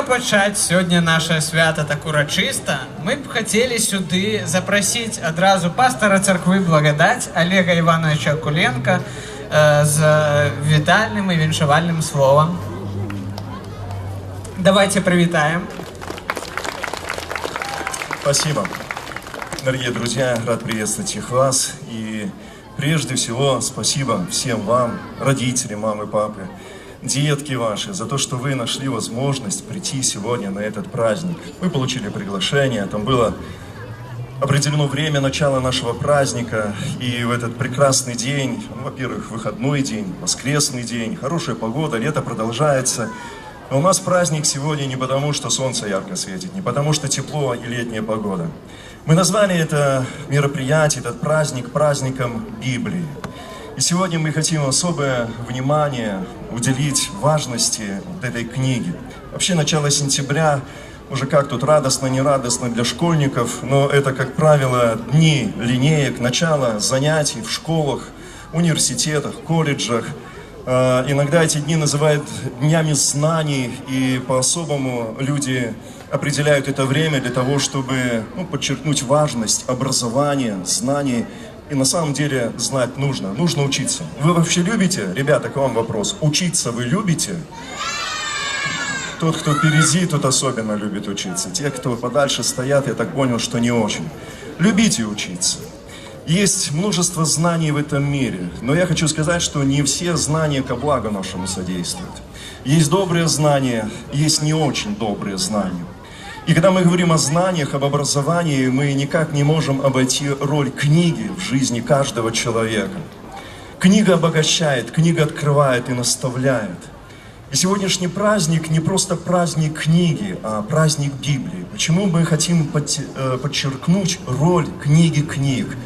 пачаць сёння наше свята так урачыста, мы б хацелі сюды запрасіць адразу пастара царквы Благадаць Олега Ивановича Акуленко з вітальным і віншавальным словам. Давайте привитаем. Спасибо. Дорогие друзья, рад приветствовать всех вас. И прежде всего спасибо всем вам, родители, мамы, папы, детки ваши, за то, что вы нашли возможность прийти сегодня на этот праздник. Мы получили приглашение, там было определено время начала нашего праздника. И в этот прекрасный день, во-первых, выходной день, воскресный день, хорошая погода, лето продолжается. Но у нас праздник сегодня не потому, что солнце ярко светит, не потому, что тепло и летняя погода. Мы назвали это мероприятие, этот праздник, праздником Библии. И сегодня мы хотим особое внимание уделить важности вот этой книги. Вообще, начало сентября, уже как тут радостно, нерадостно для школьников, но это, как правило, дни линеек, начало занятий в школах, университетах, колледжах. Иногда эти дни называют днями знаний, и по-особому люди определяют это время для того, чтобы подчеркнуть важность образования, знаний. И на самом деле знать нужно учиться. Вы вообще любите, ребята, к вам вопрос, учиться вы любите? Тот, кто впереди, тот особенно любит учиться. Те, кто подальше стоят, я так понял, что не очень. Любите учиться. Есть множество знаний в этом мире, но я хочу сказать, что не все знания ко благу нашему содействуют. Есть добрые знания, есть не очень добрые знания. И когда мы говорим о знаниях, об образовании, мы никак не можем обойти роль книги в жизни каждого человека. Книга обогащает, книга открывает и наставляет. И сегодняшний праздник не просто праздник книги, а праздник Библии. Почему мы хотим подчеркнуть роль книги книг?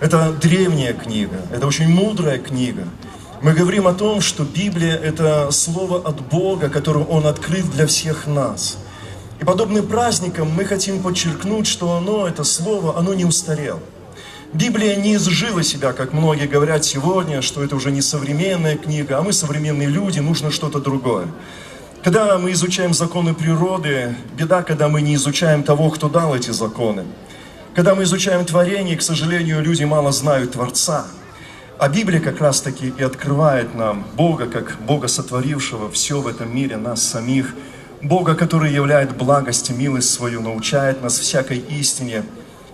Это древняя книга, это очень мудрая книга. Мы говорим о том, что Библия – это слово от Бога, которое Он открыт для всех нас. И подобным праздником мы хотим подчеркнуть, что это слово, оно не устарело. Библия не изжила себя, как многие говорят сегодня, что это уже не современная книга, а мы современные люди, нужно что-то другое. Когда мы изучаем законы природы, беда, когда мы не изучаем того, кто дал эти законы. Когда мы изучаем творение, к сожалению, люди мало знают Творца. А Библия как раз-таки и открывает нам Бога, как Бога, сотворившего все в этом мире, нас самих. Бога, который являет благость и милость свою, научает нас всякой истине.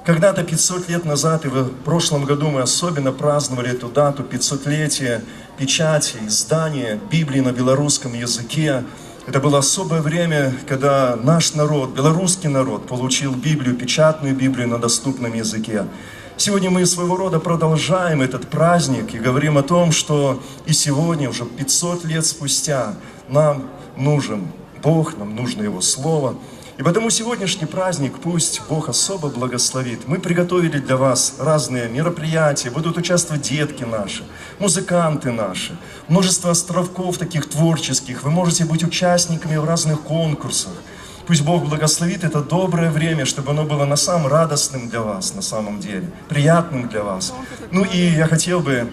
Когда-то 500 лет назад, и в прошлом году мы особенно праздновали эту дату, 500-летие печати, издания Библии на белорусском языке. Это было особое время, когда наш народ, белорусский народ, получил Библию, печатную Библию на доступном языке. Сегодня мы своего рода продолжаем этот праздник и говорим о том, что и сегодня, уже 500 лет спустя, нам нужен Бог, нам нужно Его Слово. И потому сегодняшний праздник пусть Бог особо благословит. Мы приготовили для вас разные мероприятия, будут участвовать детки наши, музыканты наши, множество островков таких творческих. Вы можете быть участниками в разных конкурсах. Пусть Бог благословит это доброе время, чтобы оно было на самом радостным для вас, на самом деле, приятным для вас. И я хотел бы,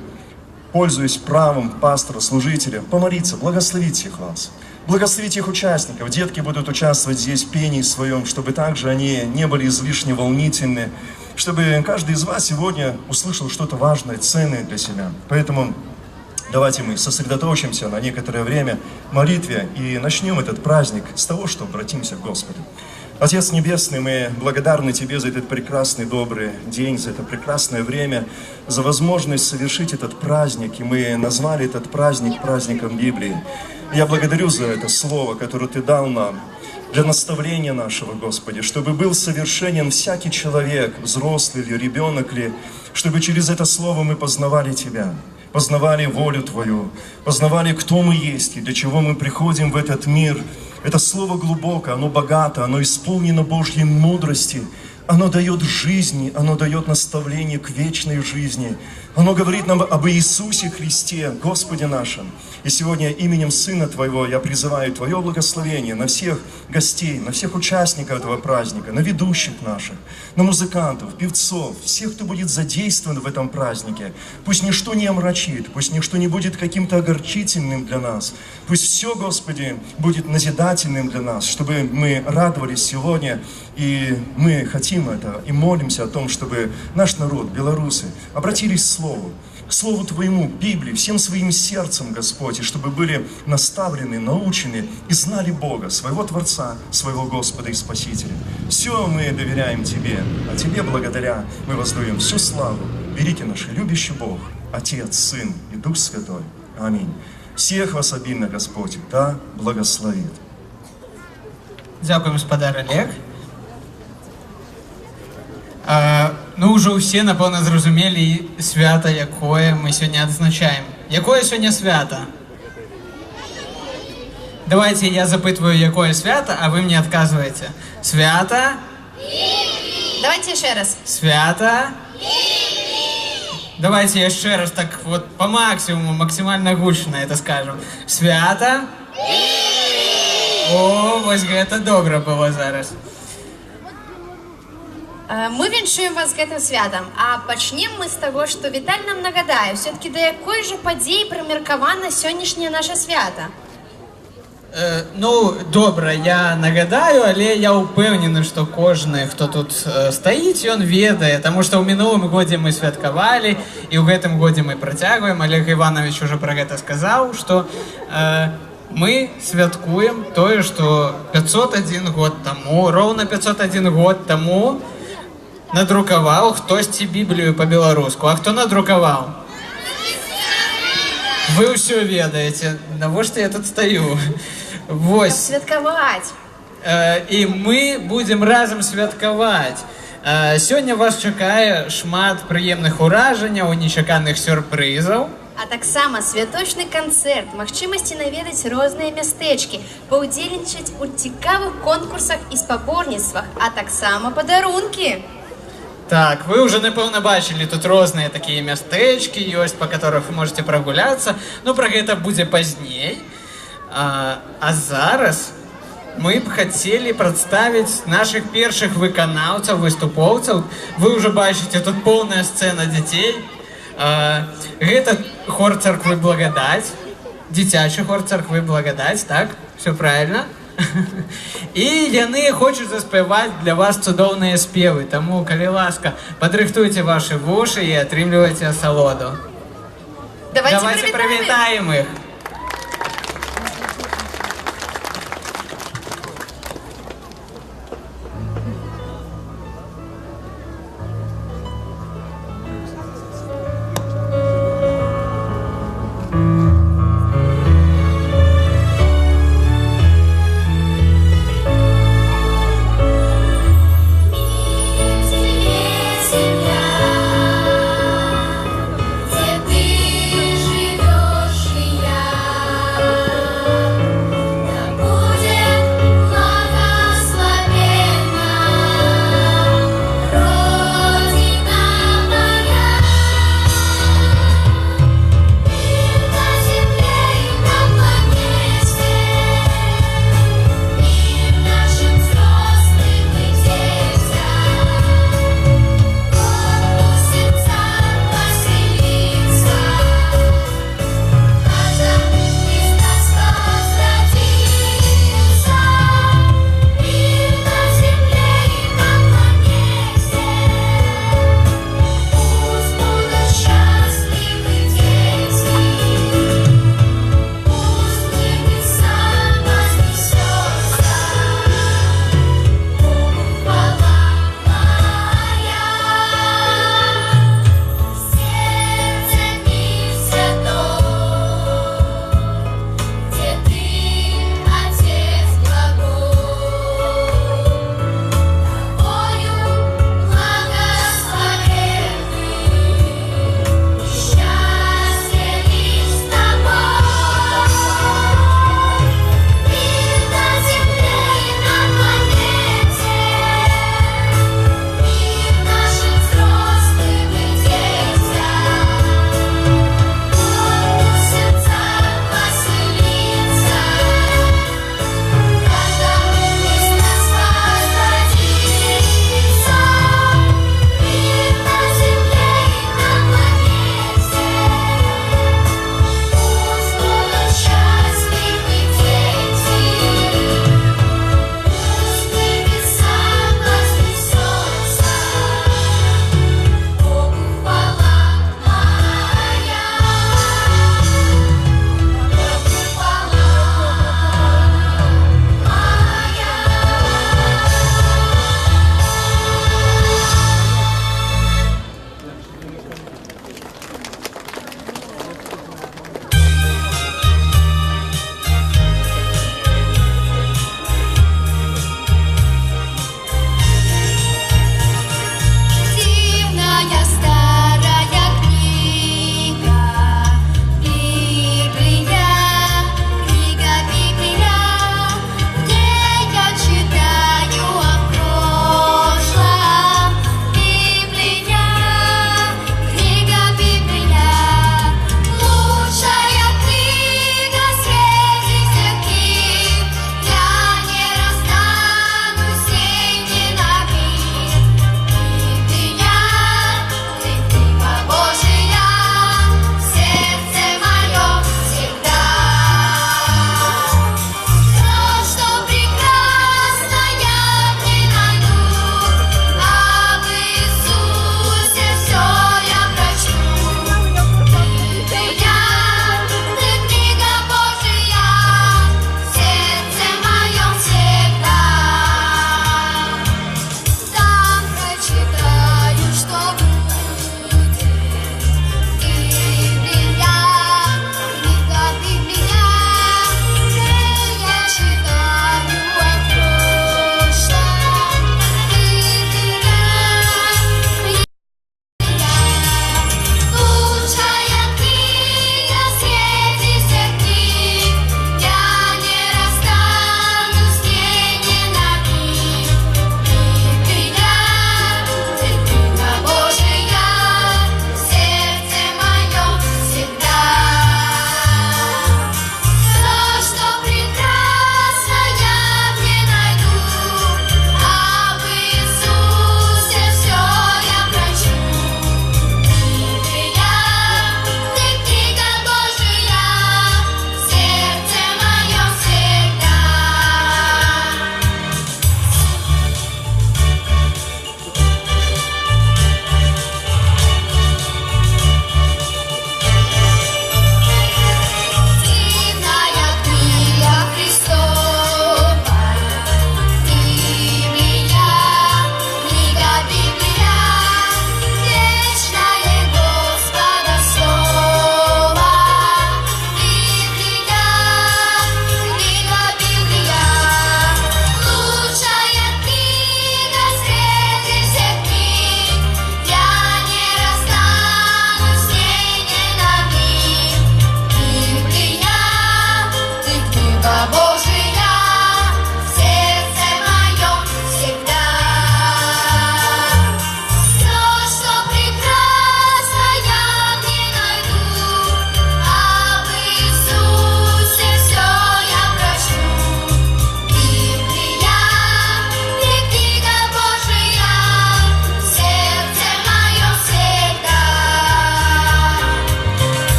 пользуясь правом пастора, служителя, помолиться, благословить всех вас. Благословить их участников. Детки будут участвовать здесь в пении своем, чтобы также они не были излишне волнительны, чтобы каждый из вас сегодня услышал что-то важное, ценное для себя. Поэтому давайте мы сосредоточимся на некоторое время в молитве и начнем этот праздник с того, что обратимся к Господу. Отец Небесный, мы благодарны Тебе за этот прекрасный, добрый день, за это прекрасное время, за возможность совершить этот праздник. И мы назвали этот праздник праздником Библии. Я благодарю за это слово, которое Ты дал нам для наставления нашего, Господи, чтобы был совершенен всякий человек, взрослый ли, ребенок ли, чтобы через это слово мы познавали Тебя, познавали волю Твою, познавали, кто мы есть и для чего мы приходим в этот мир. Это слово глубокое, оно богато, оно исполнено Божьей мудрости, оно дает жизни, оно дает наставление к вечной жизни. Оно говорит нам об Иисусе Христе, Господе нашем. И сегодня именем Сына Твоего я призываю Твое благословение на всех гостей, на всех участников этого праздника, на ведущих наших, на музыкантов, певцов, всех, кто будет задействован в этом празднике. Пусть ничто не омрачит, пусть ничто не будет каким-то огорчительным для нас. Пусть все, Господи, будет назидательным для нас, чтобы мы радовались сегодня. И мы хотим этого и молимся о том, чтобы наш народ, белорусы, обратились к Слову Твоему, Библии, всем своим сердцем, Господь, и чтобы были наставлены, научены и знали Бога, своего Творца, своего Господа и Спасителя. Все мы доверяем Тебе, а Тебе благодаря мы воздаем всю славу. Великий наш любящий Бог, Отец, Сын и Дух Святой. Аминь. Всех вас обильно Господь да благословит. Дякую, господар Олег. Ну, уже ўсе, напэўна, зразумелі свята, якое мы сёння адзначаем. Якое сёння свята? Давайте я запытваю, якое свята, а вы мне адказваеце. Свята? Давайте еще раз. Свята? Давайте яшчэ раз так вот по максимуму, максимально гучно это скажем. Свята? О, вось гэта добра было зараз. Мы віншуем вас з гэтым святам, а пачнем мы з таго, што Віталь нам нагадае, все-таки да якой жа падзеі прымеркавана сённяшняе наша свята? Ну, добра, я нагадаю, але я ўпэўнены, што кожны, хто тут стаіць, ён ведае, таму што ў мінулым годзе мы святкавалі, і ў гэтым годзе мы працягваем. Олег Іванович уже пра гэта сказаў, што мы святкуем тое, што 501 год таму, роўна 501 год таму надрукаваў хтосьці Біблію па-беларуску. А хто надрукаваў? Вы ўсё ведаеце. Навошта я тут стаю? Вось. Святкаваць. І мы будзем разам святкаваць. Сёння вас чакае шмат прыемных уражанняў, нечаканых сюрпрызаў. А таксама святочны канцэрт, магчымасці наведаць розныя мястэчкі, паўдзельнічаць у цікавых конкурсах і спаборніцтвах, а таксама падарункі. Так, вы уже, напэўна, бачылі, тут розныя такія мястэчкі ёсць, па которых вы можете прагуляцца. Ну, пра гэта будзе пазней. А зараз мы б хацелі прадставіць нашых першых выканаўцаў, выступоўцаў. Вы уже бачыце, тут поўная сцэна дзяцей. Гэта хор царквы Благадаць, дзіцячы хор царквы Благадаць, так? Все правильно? І яны хочуць заспяваць для вас цудоўныя спевы. Таму, калі ласка, падрыхтуйце ваши вушы і атрымлівайце асалоду. Давайте прывітаем іх. Где ты живешь, и я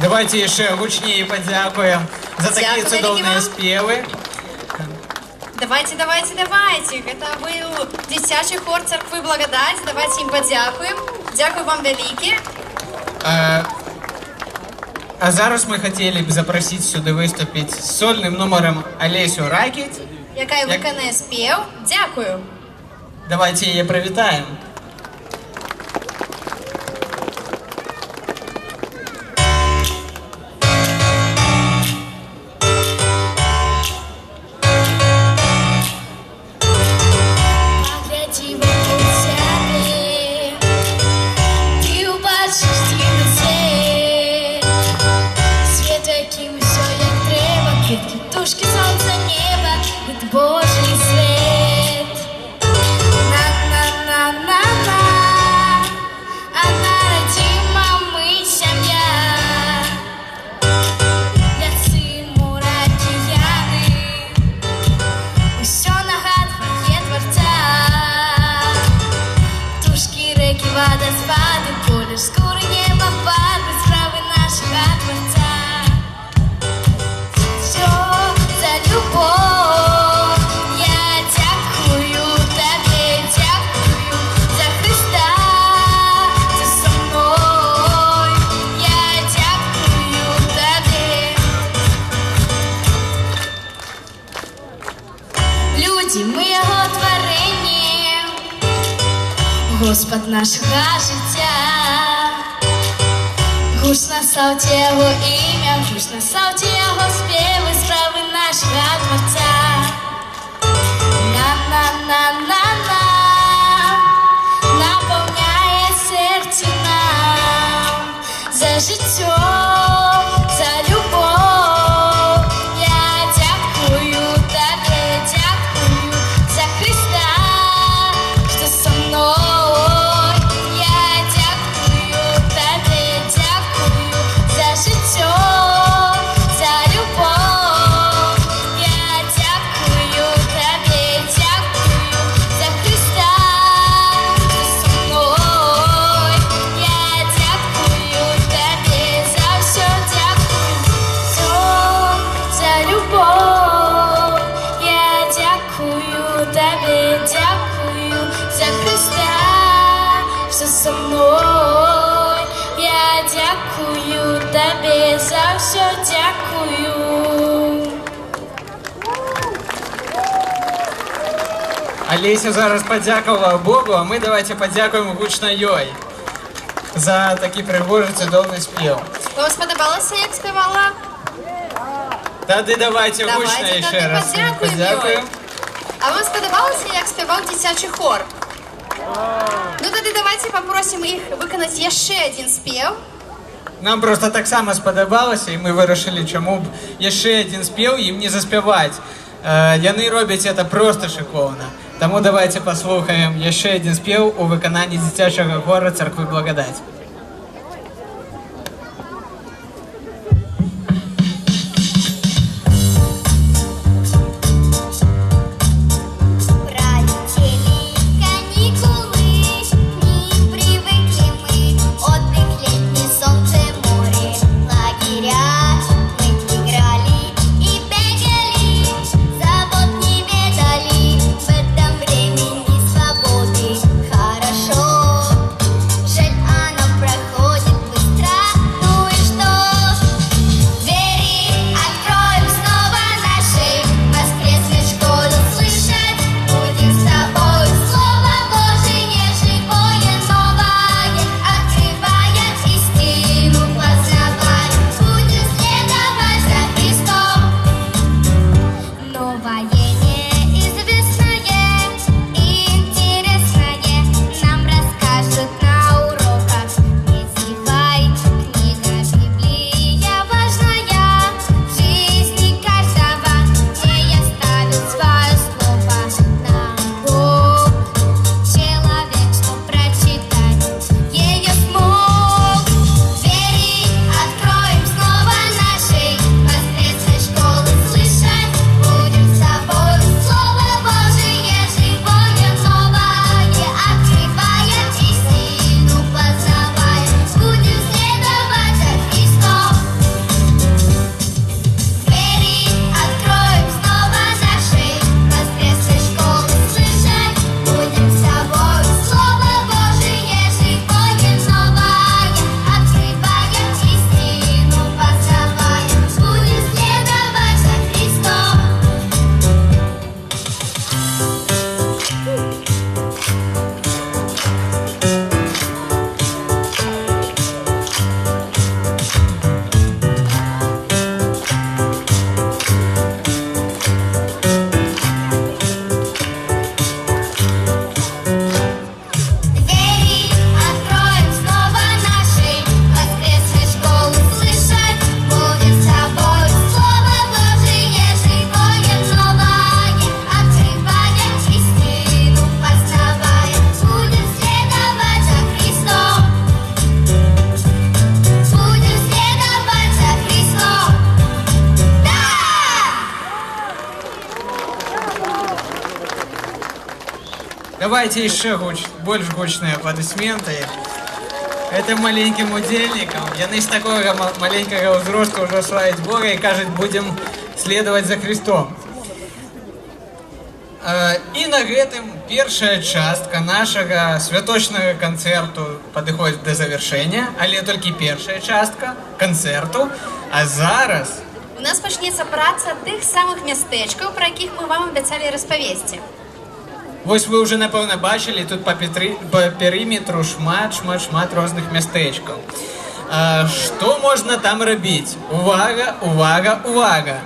Давайте ще гучніше подякуємо за такі Дякую, цудовні Іван. співи. Давайте. Это был дитячий хор церкви Благодать. Давайте їм подякуємо. Дякую вам велике. А зараз ми хотіли б запросити сюди виступити з сольним номером Олесю Ракіть. Яка й виконає спів. Дякую. Давайте її привітаємо. Погляди вокруг себе, ты убачиш дивний світ. Світ, яким все як треба, квітки, тушки, сонце, небо, від Божий світ. На-на-на-на-на, одна родима ми сім'я. Ляси, мураки, яри, усьо нагадує Творця. Птушки, реки, водоспади, колір скури, неба, фарби, справи нашого Творця. Все за любов, я дякую тобі, дякую за Христа, за со мною, я дякую тобі. Люди, ми його творення, Господь нашого життя. Гучно славте його ім'я, гучно славте його співи, справи нашого Творця. На-на-на-на-на, наповняє серце нам за життя, за любов. Я дякую тобі, дякую за Христа, що со мною. Я дякую тобі, дякую за життя, за любов. Я дякую тобі, дякую за Христа, що со мною. Я дякую тобі за все, дякую за любов. Я дякую тобі, дякую за Христа, що со мною. Я дякую тобі за все, дякую. Олеся зараз подякувала Богу, а ми давайте подякуємо гучно їй за такий пригожий цудовний спів. Вам сподобалося, як співала? Тоді давайте гучно Давайте ще тоді раз подякуємо. подякуємо. А вам сподобалося, як співав дитячий хор? Ну тоді давайте попросимо їх виконати ще один спів. Нам просто так само сподобалося, і ми вирішили, чому б ще один спів їм не заспівати. Вони роблять це просто шиковно. Тому давайте послухаємо ще один спів у виконанні дитячого хору церкви Благодать. Пролетели каникулы, не привыкли мы. Отдых, летний, солнце, море, лагеря. Мы играли и бегали, забот не ведали. В этом времени свободы хорошо. Жаль, она Давайте еще больше гучные аплодисменты. Этим маленьким удельникам. Яны з такого маленького ўзросту уже славить Бога и кажуть, будем следовать за Христом. І на гэтым першая частка нашага святочнага канцэрту падыходзіць да завяршэння, але толькі першая частка канцэрту. А зараз у нас пачнецца праца тых самых мястэчкаў, пра якіх мы вам абяцалі распавесці. Вось вы уже, напэўна, бачылі тут по перыметру шмат розных мястэчкаў. Што можна там рабіць? Увага, увага, увага!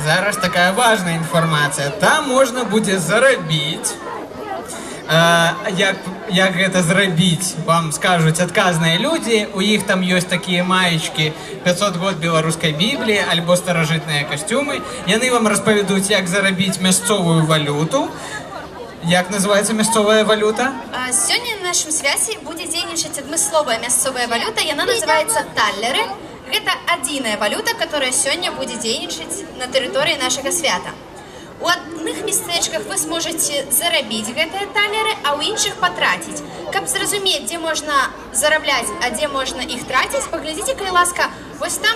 Зараз такая важная інфармацыя. Там можна будзе зарабіць. Як гэта зрабіць, вам скажуць адказныя людзі. У іх там ёсць такія маечкі 500 год беларускай Бібліі альбо старажытныя касцюмы. Яны вам распавядуць, як зарабіць мясцовую валюту. Як называецца мясцовая валюта? Сёння на нашым свяце будзе дзейнічаць адмысловая мясцовая валюта. Яна называецца таллеры. Гэта адзіная валюта, которая сёння будзе дзейнічаць на тэрыторыі нашага свята. У адных мястэчках вы сможаце зарабіць гэтыя талеры, а ў іншых патраціць. Каб зразумець, дзе можна зарабляць, а дзе можна іх траціць, паглядзіце, калі ласка, вось там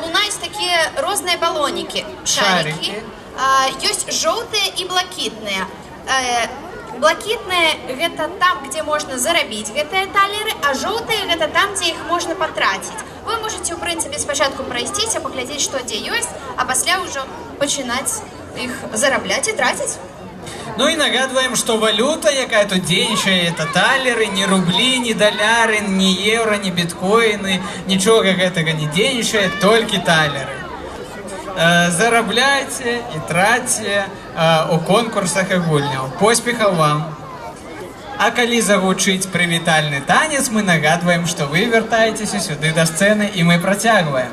лунаюць такія розныя балонікі, шарыкі. Ёсць жоўтыя і блакітныя. Блакітныя – гэта там, где можно зарабіць гэтыя талеры, а жоўтыя – гэта там, дзе іх можна патраціць. Вы можете, ў прынцыпе, спачатку прайсціся, паглядзець, што дзе ёсць, а пасля ўжо пачынаць іх зарабляць і траціць. Ну і нагадваем, што валюта, якая тут дзейнічае, это талеры, не рублі, не даляры, не еўра, не біткоіны, нічога гэтага не дзейнічае, толькі талеры. Зарабляйте і тратьте у конкурсах і гульняў. Поспехаў вам! А калі загучыць прывітальны танец, мы нагадваем, што вы вяртаецеся сюды да сцэны, і мы працягваем.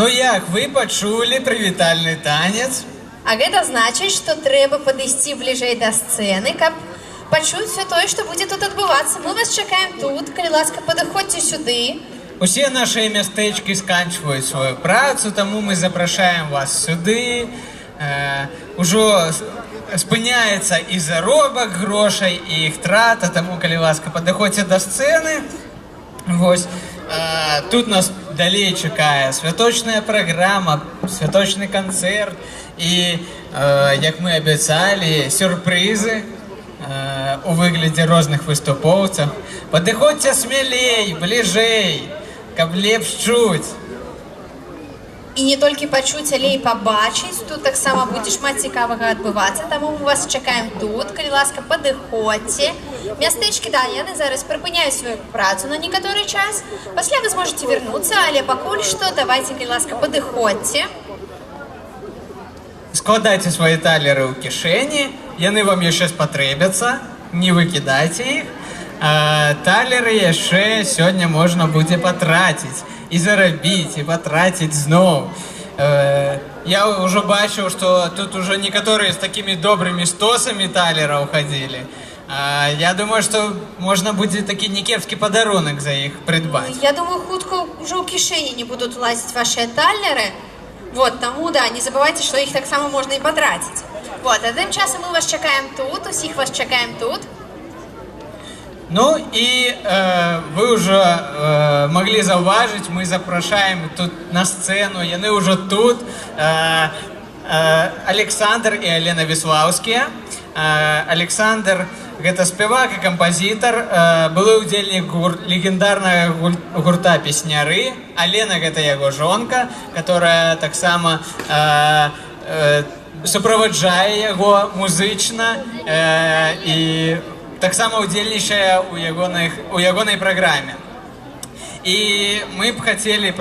Ну як, вы пачулі прывітальны танец? А гэта значыць, што трэба падысці бліжэй да сцэны, каб пачуць все тое, што будзе тут адбывацца. Мы вас чакаем тут, калі ласка, падыходзьце сюды. Усе нашыя мястэчкі сканчваюць сваю працу, таму мы запрашаем вас сюды. Ужо спыняецца і заробак грошай, і іх трата, таму, калі ласка, падыходзьце да сцэны. Вось. Тут нас далей чакае святочная праграма, святочны канцэрт і, як мы абяцалі, сюрпрызы у выглядзе розных выступоўцаў. Падыходзьце смелей, бліжэй, каб лепш чуць. І не толькі пачуць, але і пабачыць. Тут таксама будзе шмат цікавага адбывацца, таму мы вас чакаем тут, калі ласка, падыходзьце. Мястэчкі, да, яны зараз прыпыняюць сваю працу на некаторы час. Пасля вы зможаце вярнуцца, але пакуль што давайце, калі ласка, падыходзьце. Складайце свае талеры ў кішэні, яны вам яшчэ спатрэбяцца, не выкідайце іх. Талеры яшчэ сёння можна будзе патраціць. І зарабіць, і патраціць зноў. Я ўжо бачыў, што тут ужо некаторыя з такімі добрымі стосамі талераў хадзілі. Я думаю, што можна будзе такі некепскі падарунак за іх прыдбаць. Я думаю, хутка ўжо ў кішэні не будуць лазіць вашыя талеры. Вот, таму, да, не забывайце, што іх таксама можна і патраціць. Вот, а тым часам мы вас чакаем тут, усіх вас чакаем тут. Ну і вы ўжо маглі заўважыць, мы запрашаем тут на сцэну, яны ўжо тут. Александр і Алена Веслаўскія. Александр гэта спевак і кампазітар, былы ўдзельнік легендарнага гурта «Песняры». Алена гэта яго жонка, которая таксама суправаджае яго музычна і таксама ўдзельнічае ў ягонай праграме. І мы б хацелі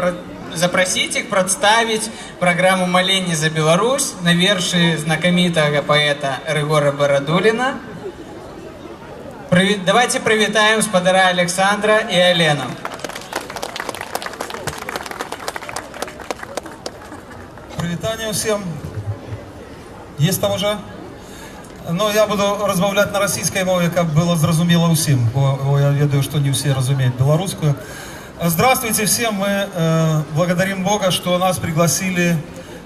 запрасіць іх прадставіць праграму «Маленне за Беларусь» на вершы знакамітага паэта Рыгора Барадуліна. Давайте прывітаем спадара Александра і Алену. Прывітанне ўсім. Есть там уже? Но я буду размаўляць на расійскай мове, каб было зразумела ўсім, бо я ведаю, што не все разумеют белорусскую. Здравствуйте всем, мы благодарим Бога, что нас пригласили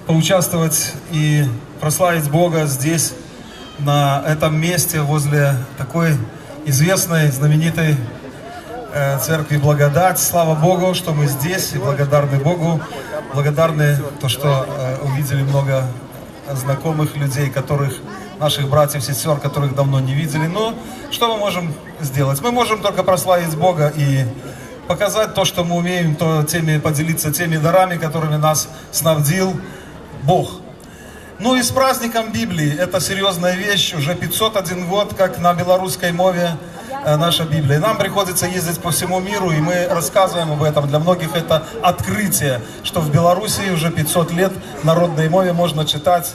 поучаствовать и прославить Бога здесь, на этом месте, возле такой известной, знаменитой церкви Благодать. Слава Богу, что мы здесь, и благодарны Богу, благодарны то, что увидели много знакомых людей, наших братьев, сестер, которых давно не видели. Но что мы можем сделать? Мы можем только прославить Бога и показать то, что мы умеем, поделиться теми дарами, которыми нас снабдил Бог. Ну и с праздником Библии. Это серьезная вещь. Уже 501 год, как на белорусской мове наша Библия. Нам приходится ездить по всему миру, и мы рассказываем об этом. Для многих это открытие, что в Белоруссии уже 500 лет народной мове можно читать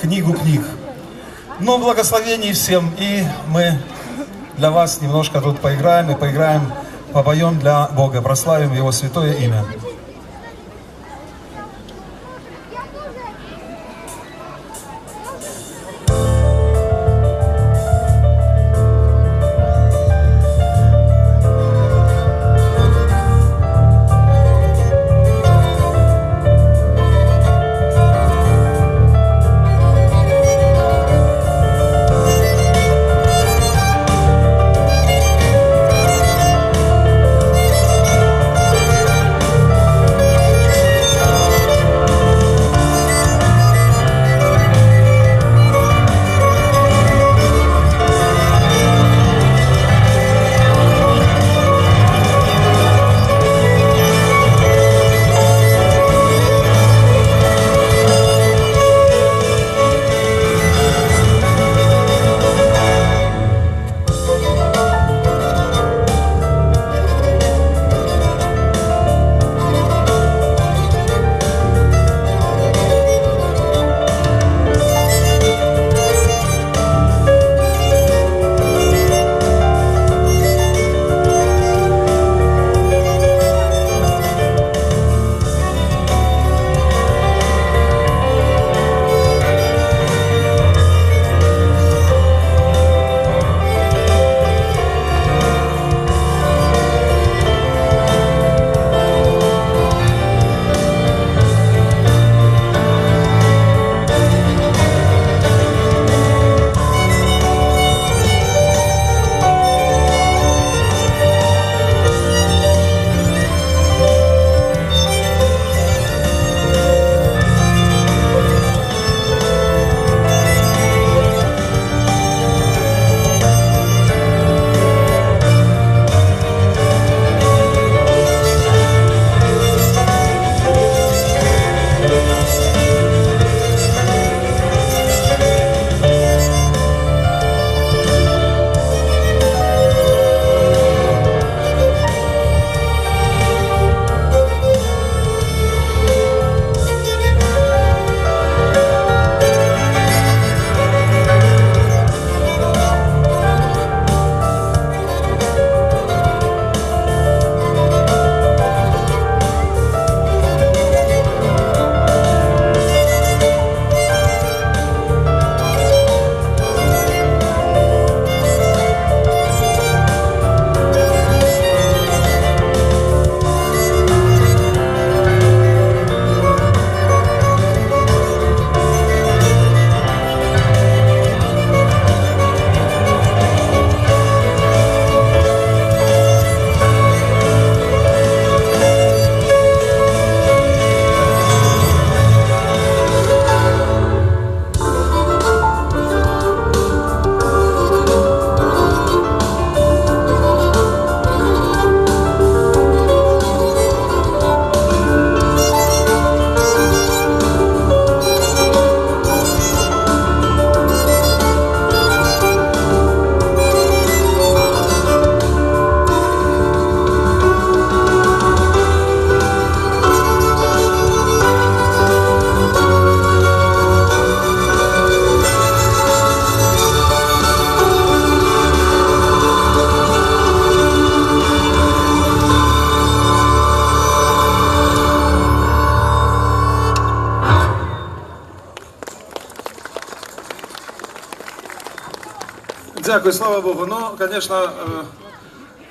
книгу книг. Но благословений всем, и мы для вас немножко тут поиграем, попоем для Бога, прославим Его святое имя. Дякую, слава Богу. Ну, конечно,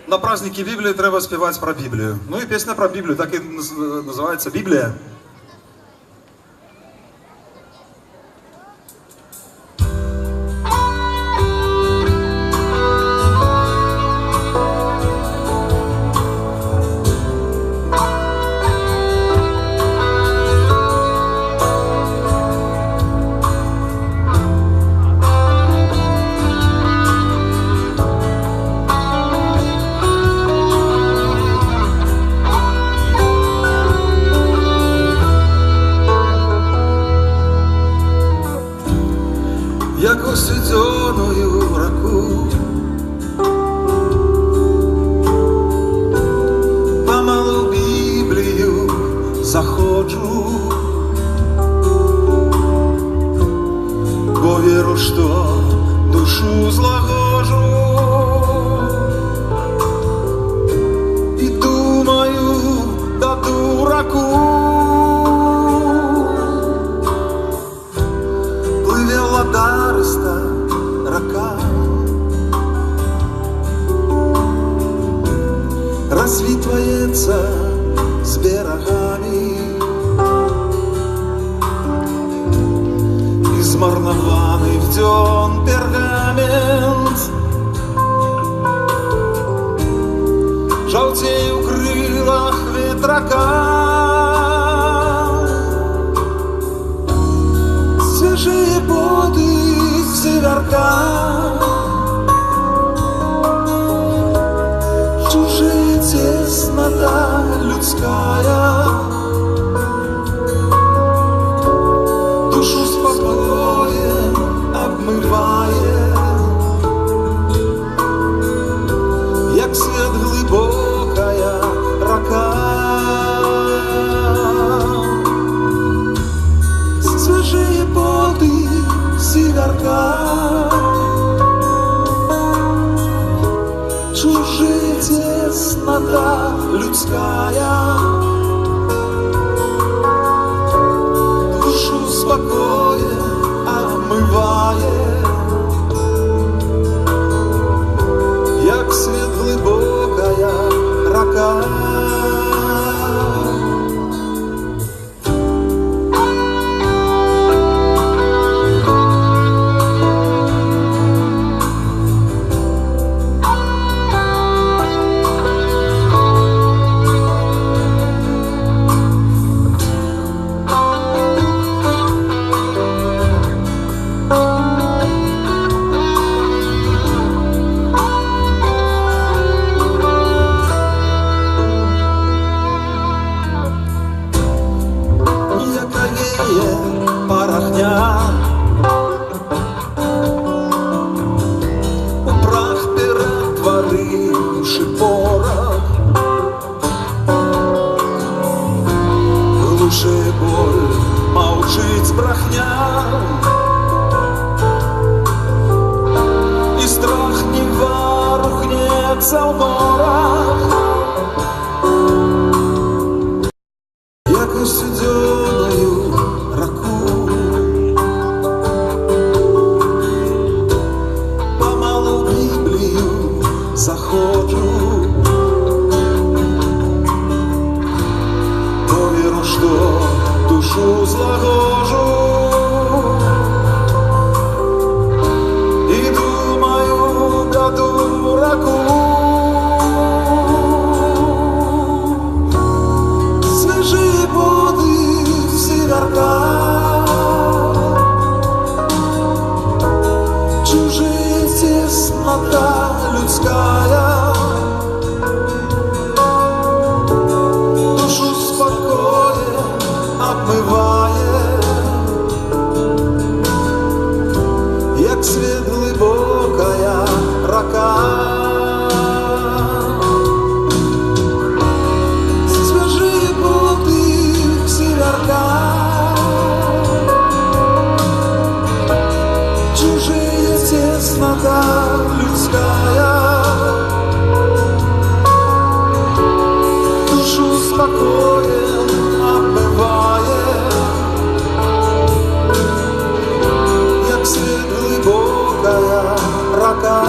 на празднике Библии треба спевать про Библию. Ну и песня про Библию, так и называется Библия. Як у студенную раку помалу Біблію заходжу, бо віру, що душу злагоджу, і думаю, да дураку ладариста рака, розвітвається з берегами, і змарнований в день пергамент жовтіє у крилах ветрака. Свежие воды северка, чужая теснота людская, душу спокоем обмывает, як свет глубокая рака. Свежие воды северка, чужая теснота людская, душу спокоем омывает, як свет глубокая рака. Порохня у прах перетворивши порох, глуши боль, молчить брехня, и страх не ворухнется в горах, як у студенную раку. Заходжу, бо віру, що душу злагоджу, і думаю, да дураку, свежі води северка, чужая теснота людская, душу спокоем обмывает, як свет глубокая рака. Свежие воды северка, чужая теснота людская, душу спокоем обмывает, як свет глубокая рака.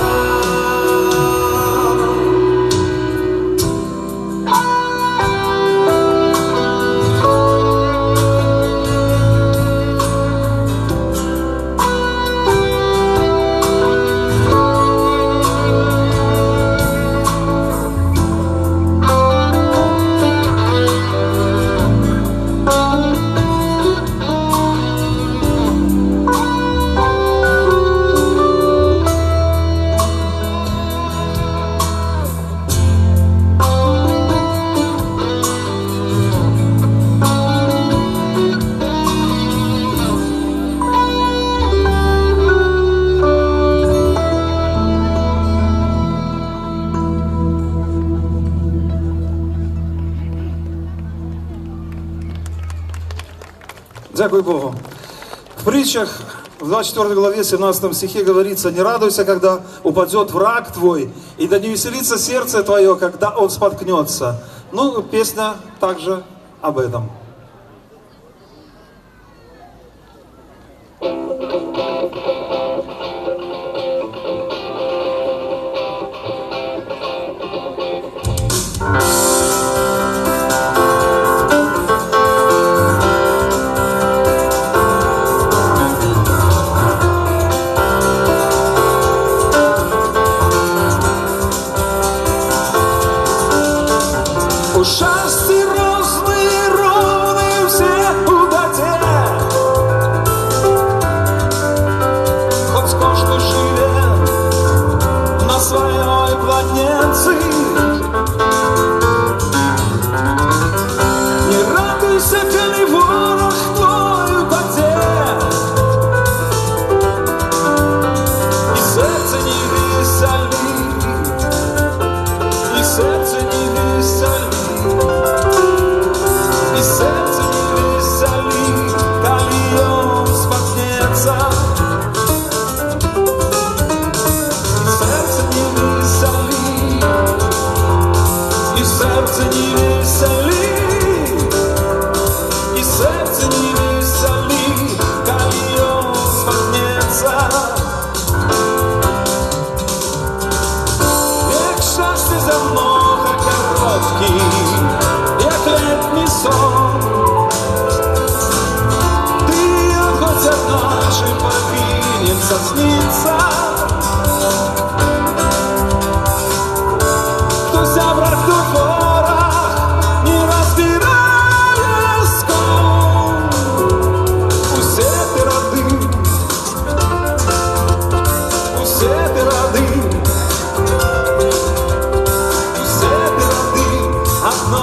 Дякую Богу. В притчах в 24 главе 17 стихе говорится: «Не радуйся, когда упадет враг твой, и да не веселится сердце твое, когда он споткнется». Ну, песня также об этом. Ушасти розные ровные все удате, хоть кожну живе на своей плотнице. Не радуйся, коли ворог твой упаде, и сердце не весели, и сердце не весели. И сердце не весели, коли он споткнется. И сердце не весели, и сердце не весели, и сердце не весели, коли он споткнется. Век счастья за много короткий, летний сон. Ты хоть однажды повинен сосниться. Кто враг, кто ворог, не разбирая скон. Усе ты роды, усе ты роды, усе ты роды, одно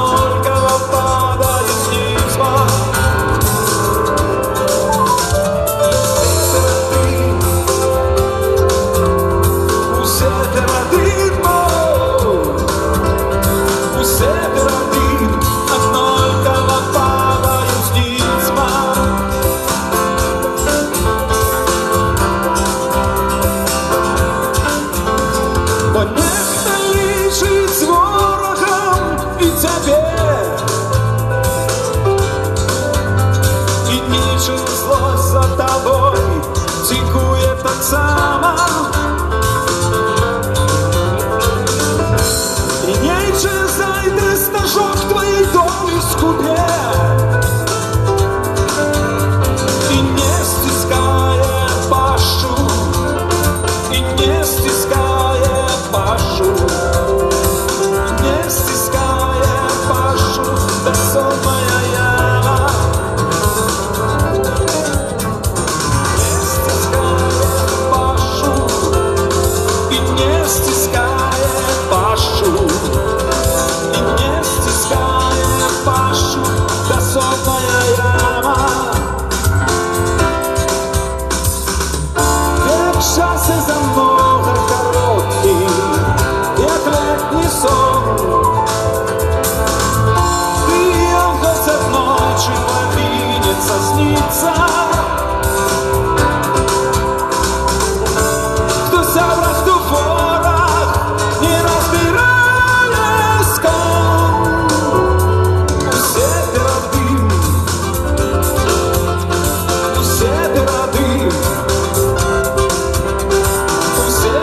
падает с неба. Усе ты роды, усе ты роды, одно падает с неба. Бо нехто лічить з ворогом і тебе, злость за тобой тикує так само. І нече зайде стажок твоей доли скубе, и не стискає пашу, и не стискає пашу, не стискає пашу, безсонная яма. Снится. Кто враг, кто ворог, не разбирая скон. Усе ты роды, усе ты роды, усе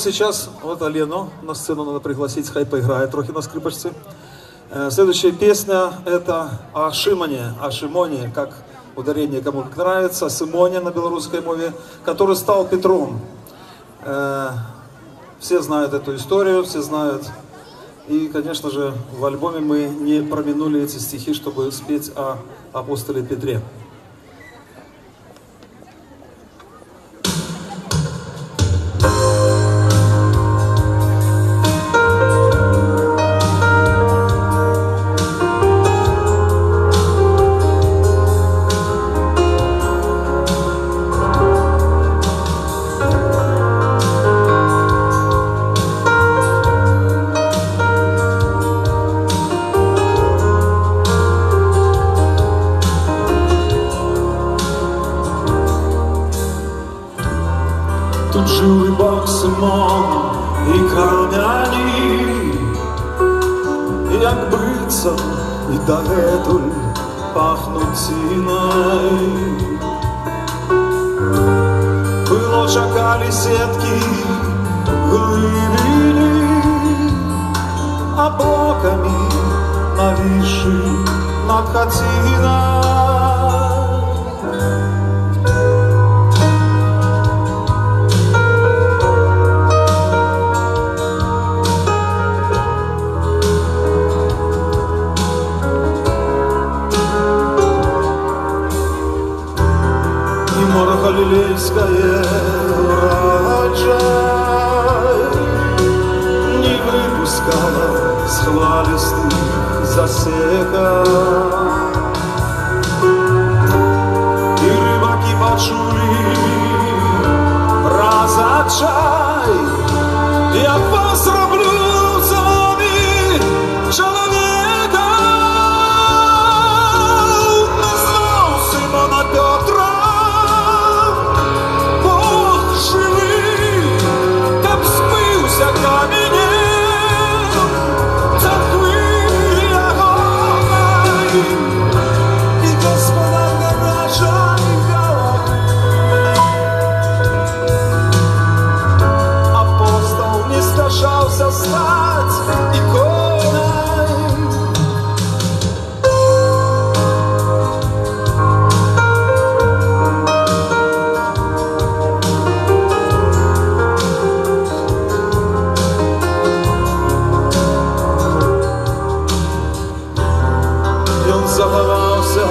сейчас вот Алену на сцену надо пригласить, хай поиграет трохи на скрипочце. Следующая песня это о Шимоне, как ударение кому как нравится, Симоне на белорусской мове, который стал Петром. Все знают эту историю, все знают. И, конечно же, в альбоме мы не проминули эти стихи, чтобы спеть о апостоле Петре. Тут жил рыбак Симон і камяні, як быццам і дагэтуль пахнуць цінай. Было чакалі сеткі глыбіні, аблокамі навісшы над хацінай. Галилейское урожай не выпускала с хвалистых засеков. И рыбаки почули разочай, я посраблю за вами человека. Назвал Симона Петра стать иконой. И он забывался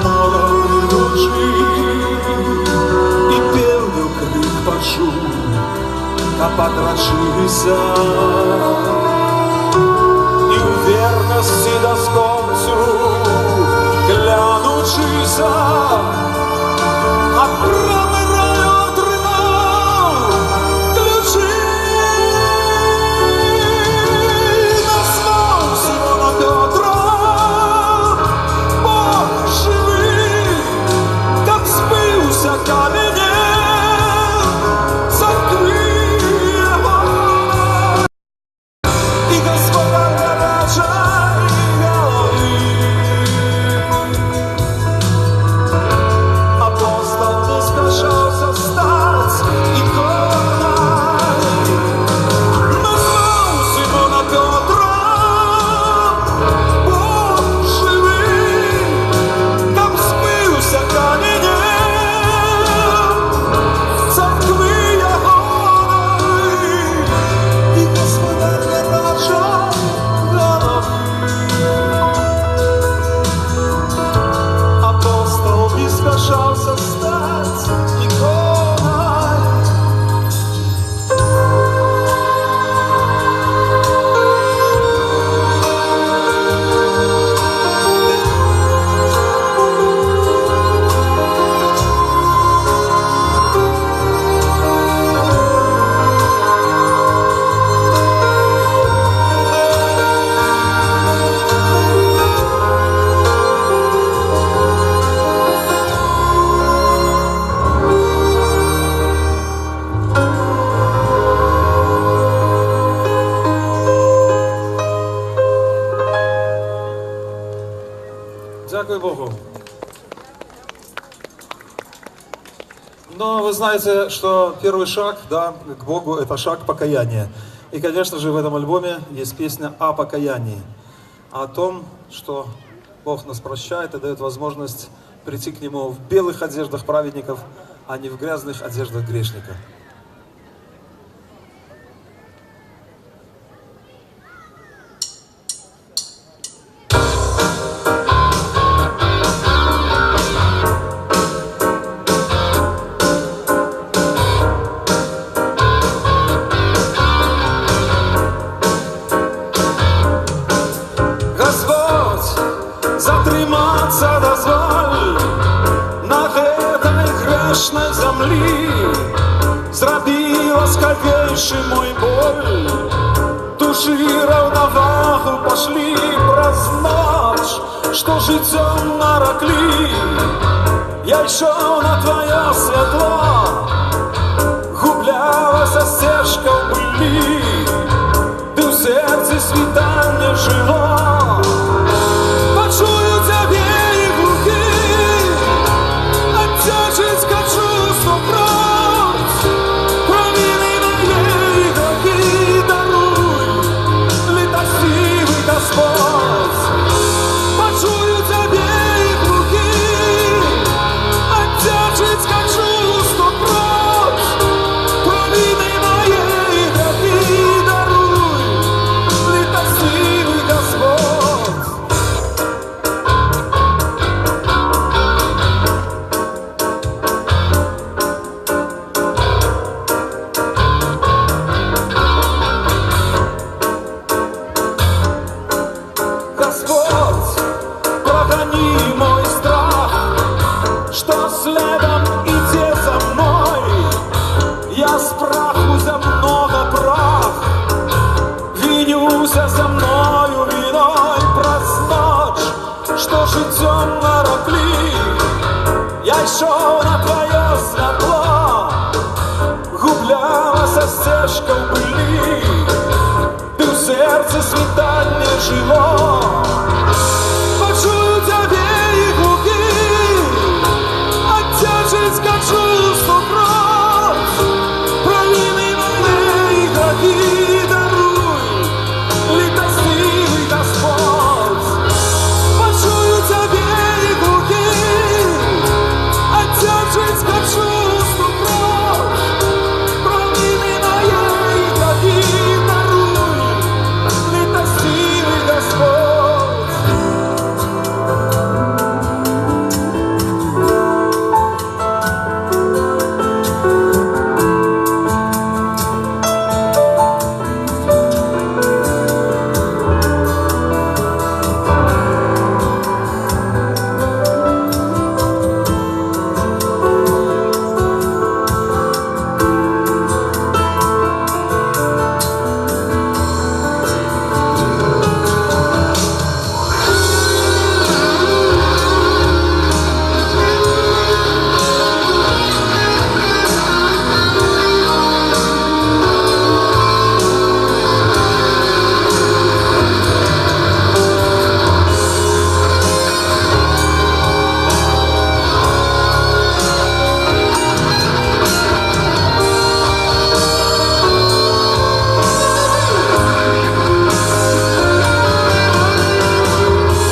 новой души и пел крик почув. А подрачися і у вірності до сконцю клянучися, а промираю отримав ключі. Назвав Симона Петра, Бог живий, так збився камінь. Но вы знаете, что первый шаг, да, к Богу, это шаг покаяния. И, конечно же, в этом альбоме есть песня о покаянии. О том, что Бог нас прощает и дает возможность прийти к Нему в белых одеждах праведников, а не в грязных одеждах грешника. Затриматься дозволь на этой грешной земли. Зрабила скальвейший мой боль, души равновагу пошли праз ночь, что життем нарекли. Я йшов на твое світло, гублялася стежка в пилі, ти в серці світання жило. Почую тебе и глухи, отеческое чувство прочь. Провины моей грехи даруй, летостивый Господь. Почую тебе и глухи, отеческое чувство прочь. Провины моей грехи даруй, летостивый Господь. Господь, прогони мой страх, что следом иди за мной. Я с праху земного прах, винюся за мною виной праз ночь, что життем нарекли. Я йшов на твое світло, гублялася стежка в пилі, ти в серці світання жило. Почую тебе и глухи, отеческое чувство прочь. Провины моей грехи даруй, летостивый Господь. Почую тебе и глухи, отеческое чувство прочь. Провины моей грехи даруй, летостивый Господь. Почую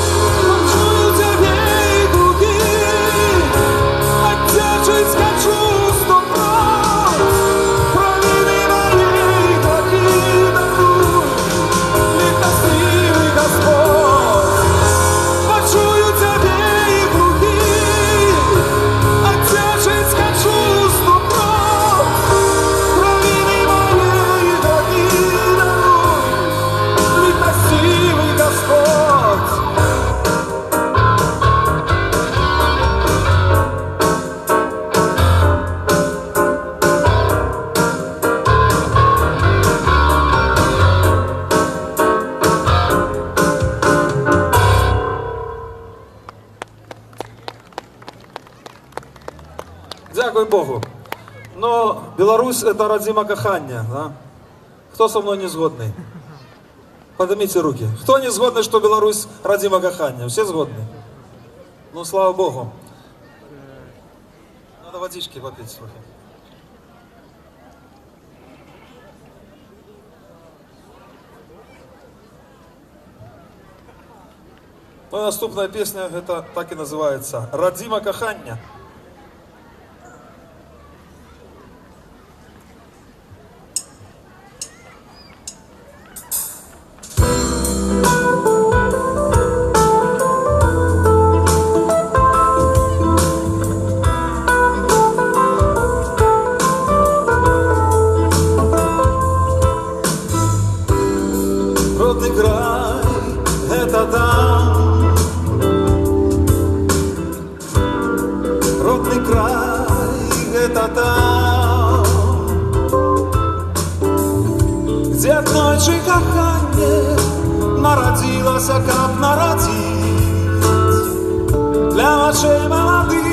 тебе и глухи, отеческое чувство прочь. Провины моей грехи даруй, летостивый Господь. Почую тебе и глухи, отеческое чувство прочь. Провины моей грехи даруй, летостивый Господь. Дякую Богу. Но Беларусь это родима кахання, да? Кто со мной не сгодный? Поднимите руки. Кто не сгодный, что Беларусь родима кахання? Все сгодны? Ну, слава Богу. Надо водички попить, слухай. Ну и наступная песня, это так и называется «Радима кохання». Родный край, это там. Родный край, это там, где однойче кохання народилася, как народить. Для очей молодых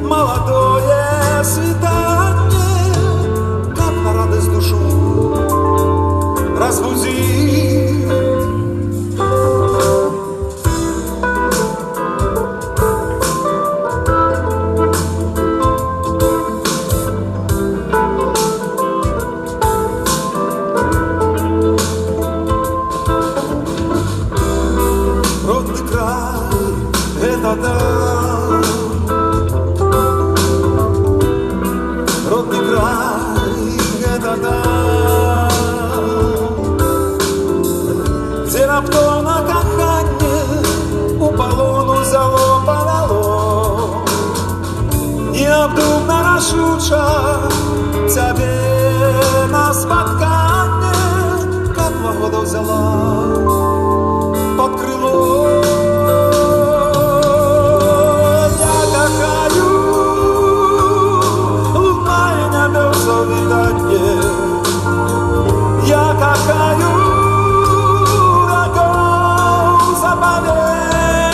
молодое свидание, как на радость душу разбудить. Родный край, это там. Родный край, это там, где раптовно кохання у полону взяло повело. Необдумно рашуча тебе на споткання, как погода взяла под крыло. Я кохаю, луна и небеса видание. Я кохаю, раком заболеть.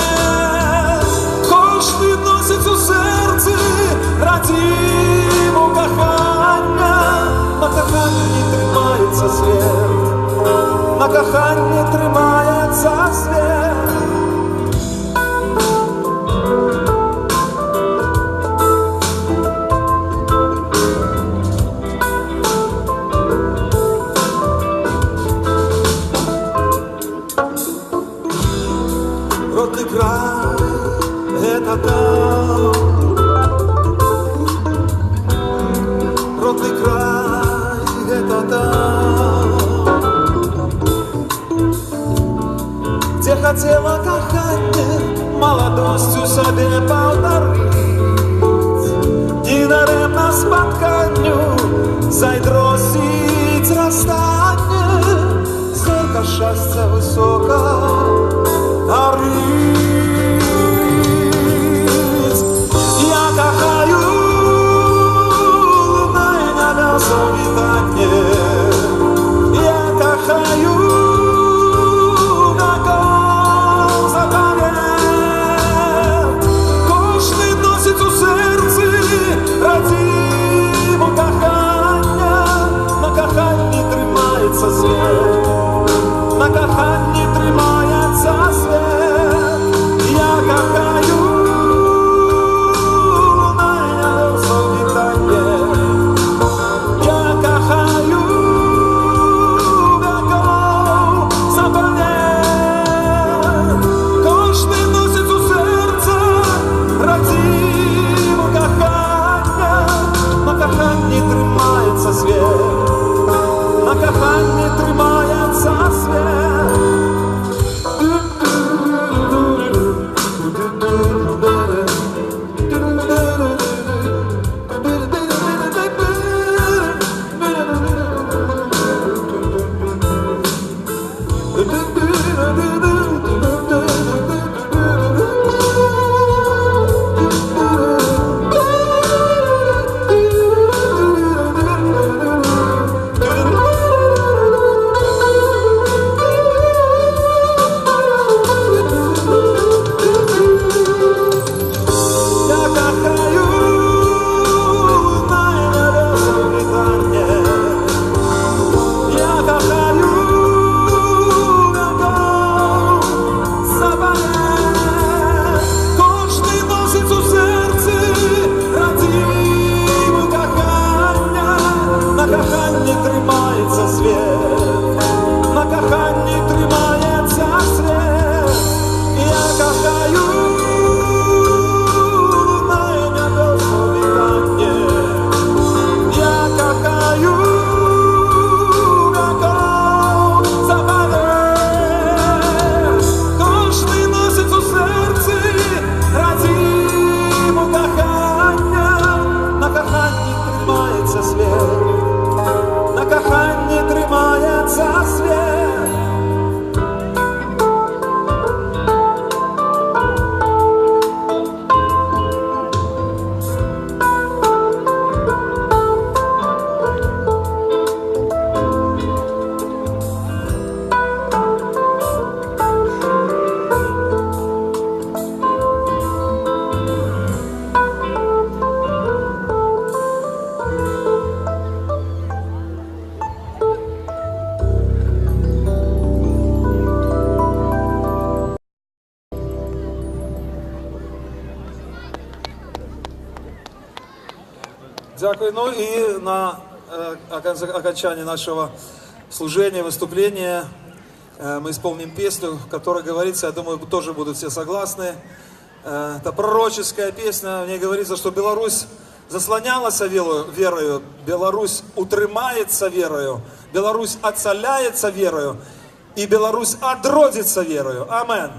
Кожний носить у серці радіму кохання. На коханні тримається світ, на коханні тримається світ. Родный край, это там. Родный край, это там, где хотела кохання молодостью себе повторить. Недаремно спотканню зайдросить розстання. Зорка щастя висока горить. Я кохаю, луна и небеса витание. Я кохаю, раком заболеть. Кожний носить у серці радіму кохання. На коханні тримається світ, на коханні тримає Дякую. Ну и на окончании нашего служения, выступления мы исполним песню, в которой говорится, я думаю, тоже будут все согласны. Это пророческая песня, в ней говорится, что Беларусь заслонялась верою, Беларусь утрымается верою, Беларусь отцаляется верою, и Беларусь одродится верою. Амен.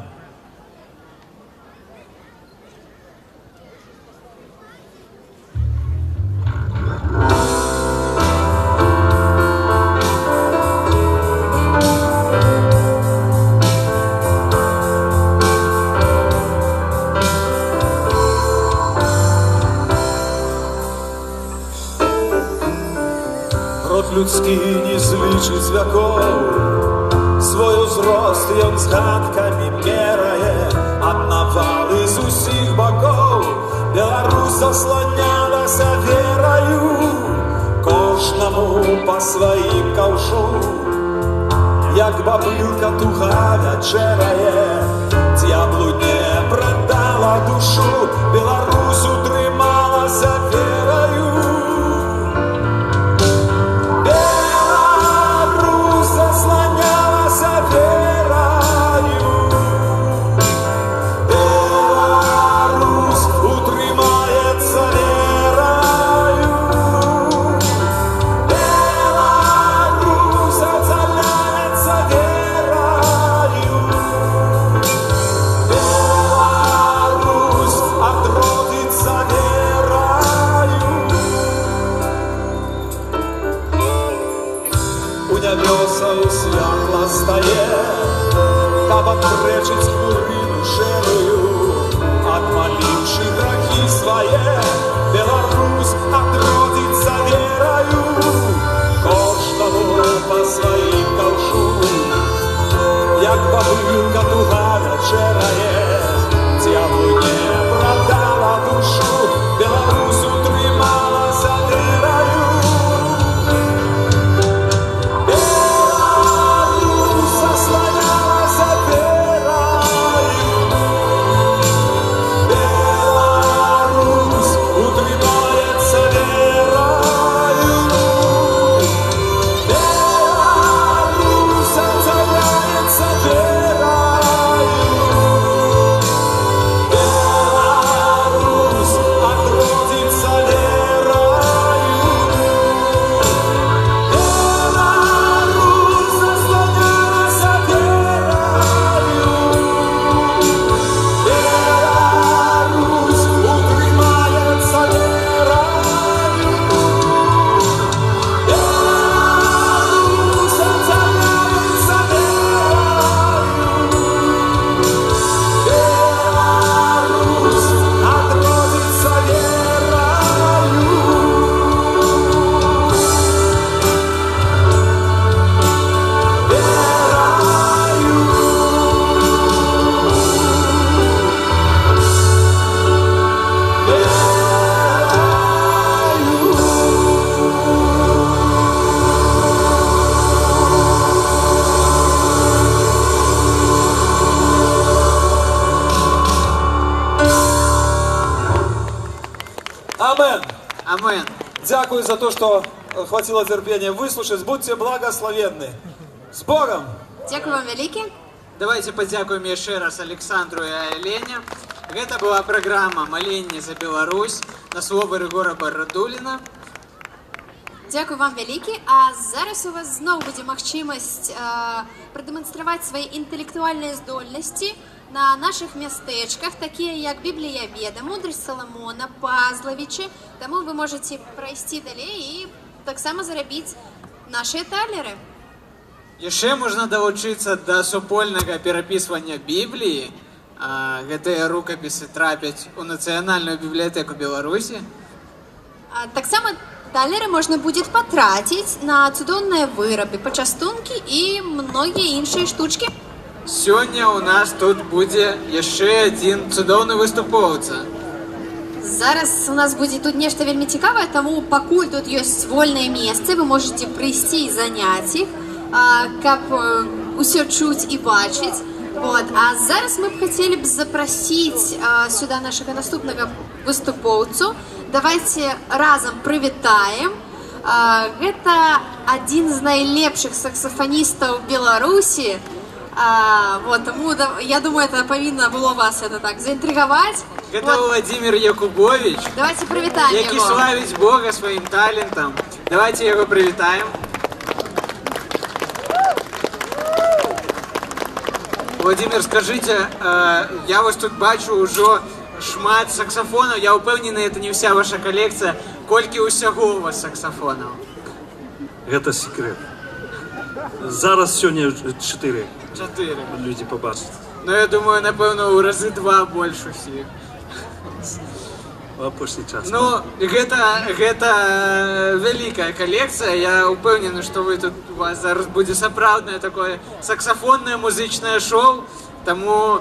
Людський не злічыць вякоў, свой узрост ён згадкамі мерае, ад навалы з усіх бакоў. Беларусь засланялася вераю, кожнаму па сваім каўшу. Як бабылка туга вячэрае, д'яблу не прадала душу. Беларусь утрымалася вераю. Святла стае, каб адпрэчыць хмурыну шэрую, адмаліўшы грахі свае, Беларусь адродзіцца вераю, кожнаму па сваім каўшу. Як бабылка туга вячэрае, д'яблу не прадала душу. Беларусь утрымалася вераю. Амен. Дякую за то, что хватило терпения выслушать. Будьте благословенны. С Богом! Дякую вам вялікі. Давайте падзякуем яшчэ раз Александру і Алене. Гэта была праграма «Маленне за Беларусь» на словы Рыгора Барадуліна. Дякую вам вялікі. А зараз у вас зноў будзе магчымасць прадэманстраваць свае інтэлектуальныя здольнасці на наших мястэчках, такія як Бібліяведа, Мудрасць Саламона, Пазлавічы. Таму вы можете прайсці далей і таксама зарабіць нашыя талеры. Яшчэ можна далучыцца да супольнага перапісвання Бібліі. Гэтыя рукапісы трапяць у Нацыянальную бібліятэку Беларусі. Таксама талеры можна будзе патраціць на цудоўныя вырабы, пачастункі і многія іншыя штучкі. Сёння у нас тут будзе яшчэ адзін цудоўны выступоўца. Зараз у нас будзе тут нешта вельмі цікавае, таму пакуль тут ёсць вольнае месцы, вы можете прыйсці і заняць іх, каб усё чуць і бачыць. Вот. А зараз мы б хацелі б запрасіць сюда нашага наступнага выступоўцу. Давайте разом прывітаем. Гэта адзін з найлепшых саксафаністаў Беларусі. Вот, тому я думаю, это повинно было вас это так заинтриговать. Это Вот. Владимир Якубович, Давайте привітаем який его. славить Бога своим талентом. Давайте его привітаем. Владимир, скажите, я вас тут бачу уже шмат саксофонов. Я упевнений, это не вся ваша коллекция. Колькі усяго у вас саксофонов? Гэта секрет. Зараз сёння 4 4. людзі побачаць. Ну, я думаю, напевно, у разы 2 больше всіх. У апошні час. Ну, гэта вялікая колекція. Я упевнений, що ви тут, у вас зараз буде сапраўднае такое саксофонное музычное шоу, тому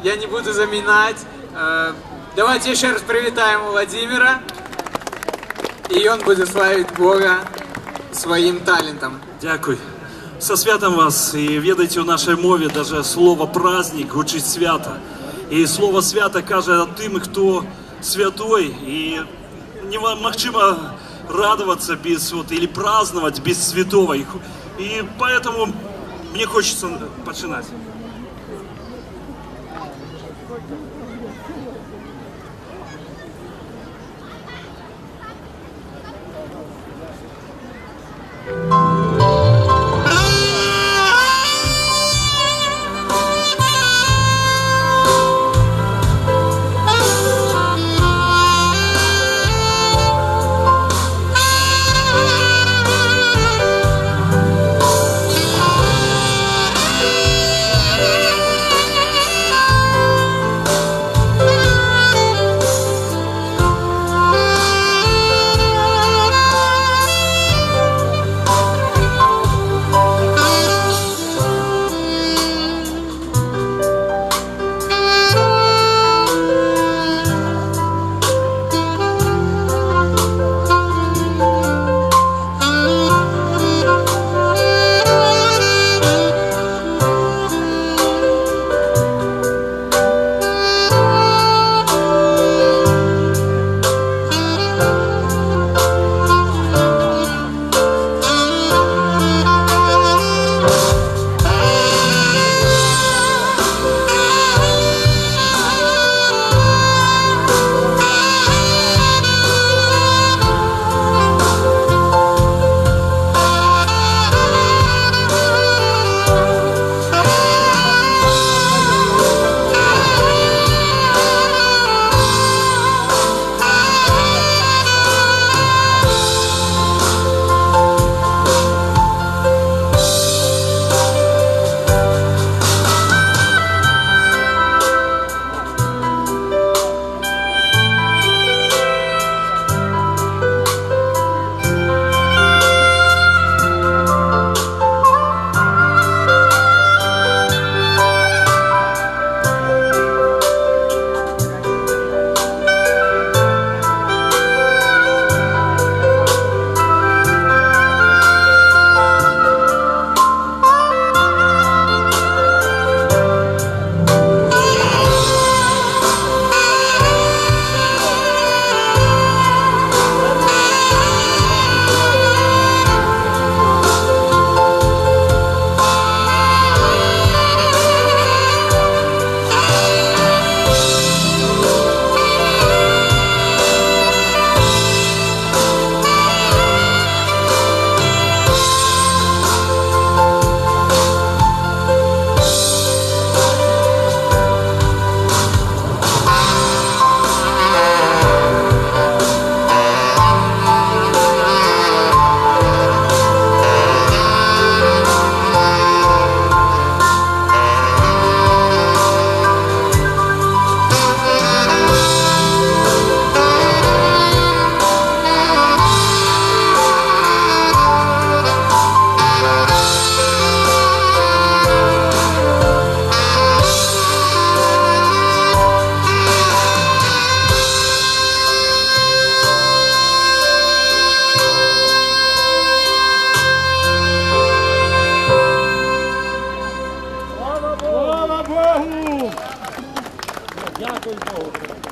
я не буду замінаць. Давайте еще раз привітаем Владимира, и он будет славить Бога своим талентом. Дякуй. Со святом вас. І ведаеце, у нашай мове даже слово праздник гучыць свята. І слово свята кажа тым, хто святой, і немагчыма радоваться без вот, или праздновать без святого. И поэтому мне хочется починать.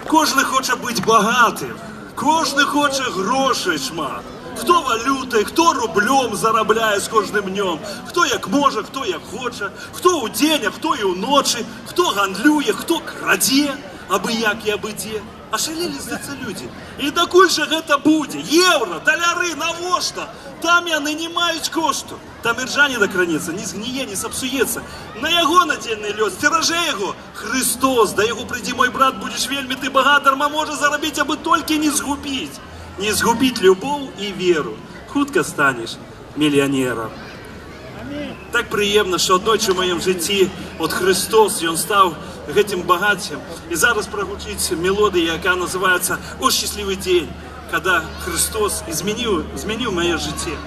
Кожен хоче бути багатим, Кожен хоче грошей шмат. Хто валютою, хто рублем заробляє з кожним днем, хто як може, хто як хоче, хто у день, а хто і уночі, хто гандлює, хто краде, аби як і аби де. А шалілі, здається, люди. І докуль же гэта буде? Євро, доляри, навошта? Там яны не мають кошту. Там іржа не докранеться, не згніє, не сапсується. На яго надзельний лёс, сцеражэ яго. Христос, да яго прыйдзі, мой брат, будеш вельмі ты багат, дарма можа зарабіць, абы толькі не згубіць. Не згубіць любоў і веру. Хутка станеш мільянерам. Так прыемна, што аднойчы ў маім жыцці от Христос, ён стаў гэтым багаццем. І зараз прагучыць мелодыя, якая называецца «О счастливый день», когда Христос изменил мое жыццё.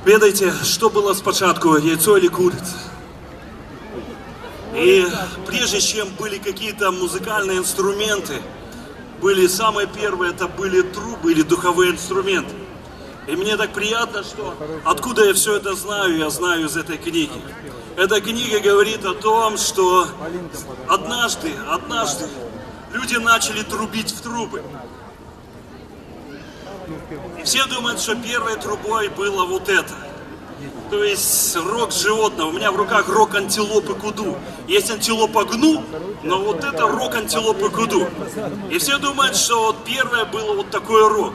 Ведаете, что было спочатку, яйцо или курица? И прежде чем были какие-то музыкальные инструменты, были самые первые, это были трубы или духовые инструменты. И мне так приятно, что откуда я все это знаю, я знаю из этой книги. Эта книга говорит о том, что однажды люди начали трубить в трубы. И все думают, что первой трубой было вот это. То есть рог животного. У меня в руках рог антилопы куду. Есть антилопа гну, но вот это рог антилопы куду. И все думают, что вот первое было вот такой рог.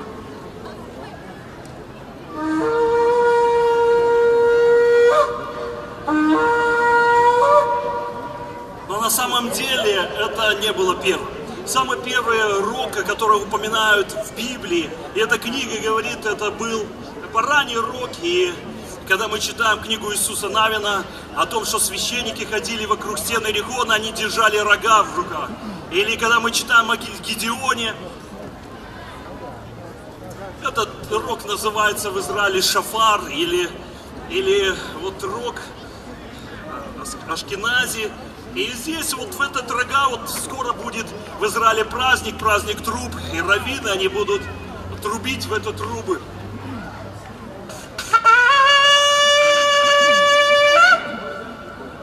Но на самом деле это не было первым. Самый первый рог, который упоминают в Библии, и эта книга говорит, это был бараний рог. И когда мы читаем книгу Иисуса Навина о том, что священники ходили вокруг стены Иерихона, они держали рога в руках. Или когда мы читаем о Гедеоне, Этот рог называется в Израиле шафар или вот рог Ашкенази. И здесь вот в этот рога вот скоро будет в Израиле праздник труб. И раввины, они будут трубить в эту трубы.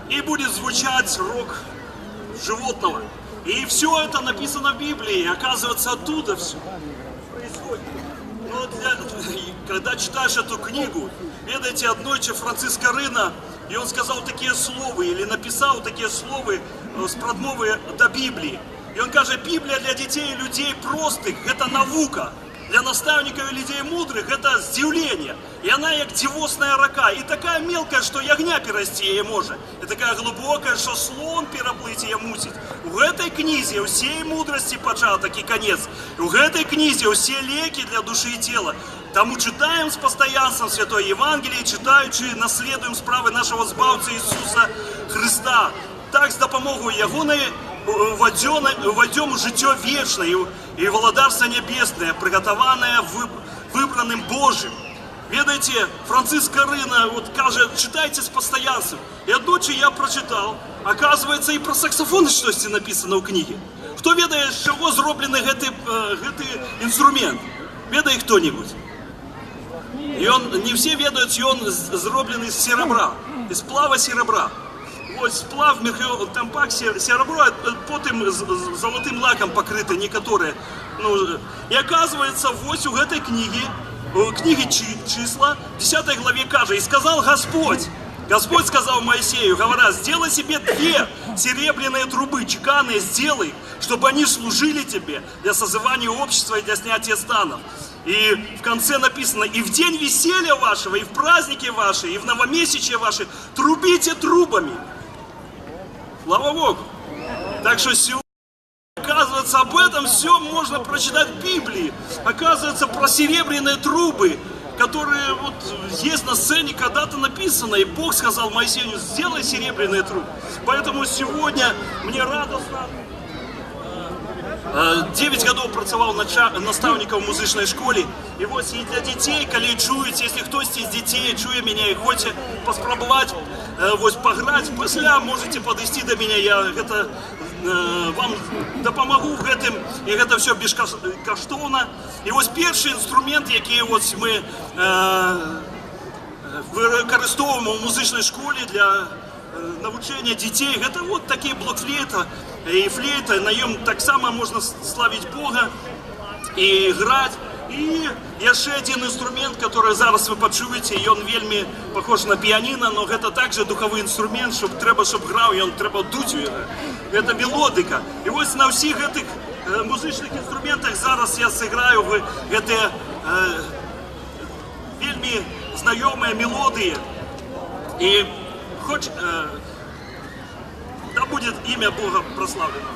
И будет звучать рог животного. И все это написано в Библии. И оказывается, оттуда все происходит. Но когда читаешь эту книгу, ведаете, однойче Франциск Рына, и он сказал такие слова, или написал такие слова с прадмовы до Библии. И он каже, Библия для детей и людей простых – это наука. Для наставников и людей мудрых это здивление. И она як дивосная рака. И такая мелкая, что ягня перасти її може. И такая глубокая, что слон переплыть ее мусить. В этой книзе усей мудрости початок и конец. В этой книзе все леки для души и тела. Тому читаем с постоянством Святое Евангелие, читаючи, наследуем справи нашего Збавця Иисуса Христа. Так с допомогою Ягоної войдем в життя вечное и владарство небесное, приготованное выбранным Божьим. Ведаете, Франциск Рына, вот каже, читайте с постоянством. И одночі я прочитал, оказывается, и про саксофон что-то написано в книге. Кто ведает, з чого зроблений гэты инструмент? Ведает кто-нибудь? И он, не все ведают, и он зроблений з серебра, из сплава серебра. Ось сплав, тампак, серебро, а потім золотым лаком покрыто некоторые. Ну, и оказывается, вот у этой книги числа, в 10 главе каже, и сказал Господь сказал Моисею, говоря, сделай себе 2 серебряные трубы, чеканные, сделай, чтобы они служили тебе для созывания общества и для снятия станов. И в конце написано, и в день веселья вашего, и в праздники ваши, и в новомесячие ваши, трубите трубами. Слава Богу! Так что сегодня, оказывается, об этом все можно прочитать в Библии. Оказывается, про серебряные трубы, которые вот есть на сцене, когда-то написано. И Бог сказал Моисею, сделай серебряные трубы. Поэтому сегодня мне радостно. 9 годов працаваў наставником в музычной школе. И вот и для детей, коли чуете, если кто-то из детей чуе меня и хочет поспробовать, вот пограть, после можете подойти до меня, я это вам допомогу в этом, и это все безкоштовно. И вот первый инструмент, який вот мы використовуємо в музичній школі для навчання дітей, это вот такие блокфлейта и флейта, на нем так само можно славить Бога и играть. И еще один инструмент, который зараз вы почуете, и он вельми похож на пианино, но это также духовый инструмент, чтобы грал, и он треба дуть. Это мелодика. И вот на всех этих музичных инструментах зараз я сыграю в эти вельми знакомые мелодии. И хоть да будет имя Бога прославлено.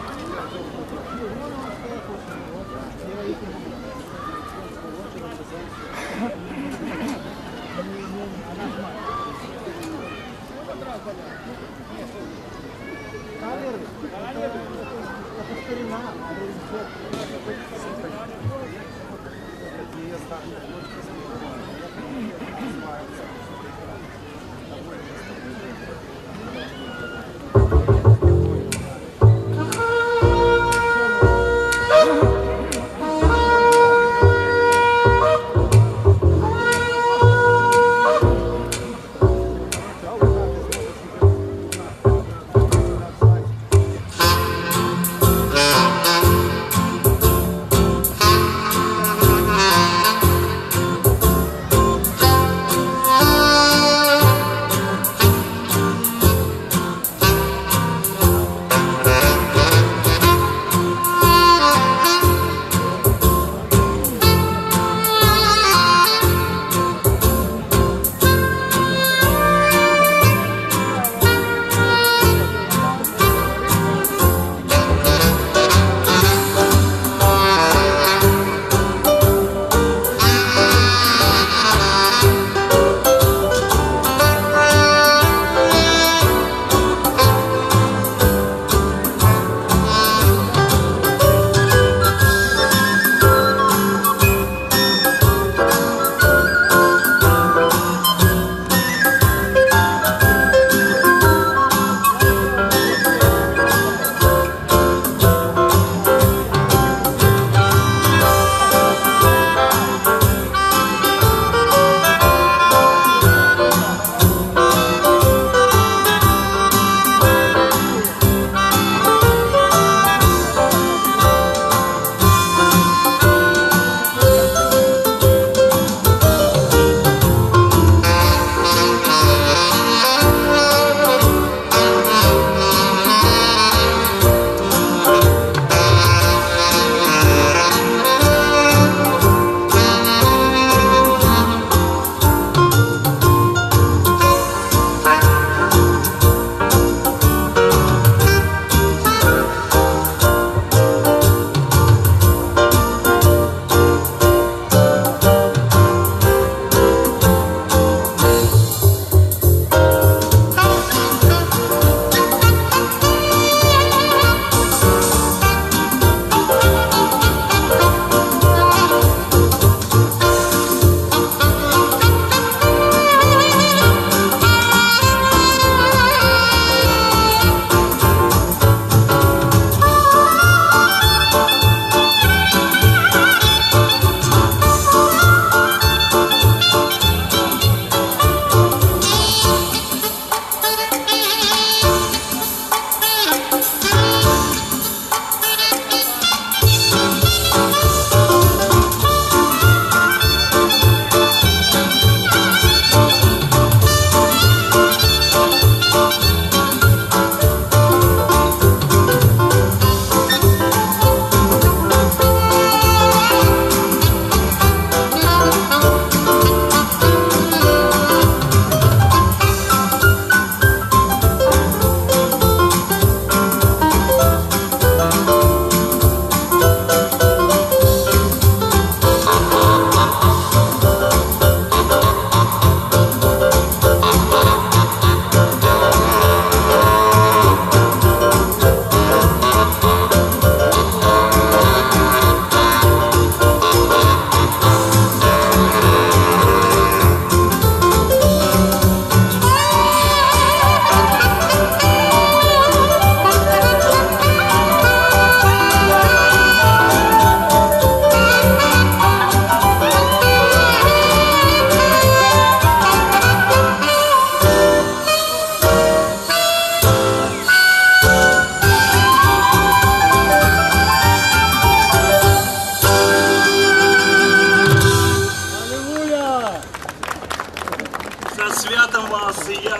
святом вас, і я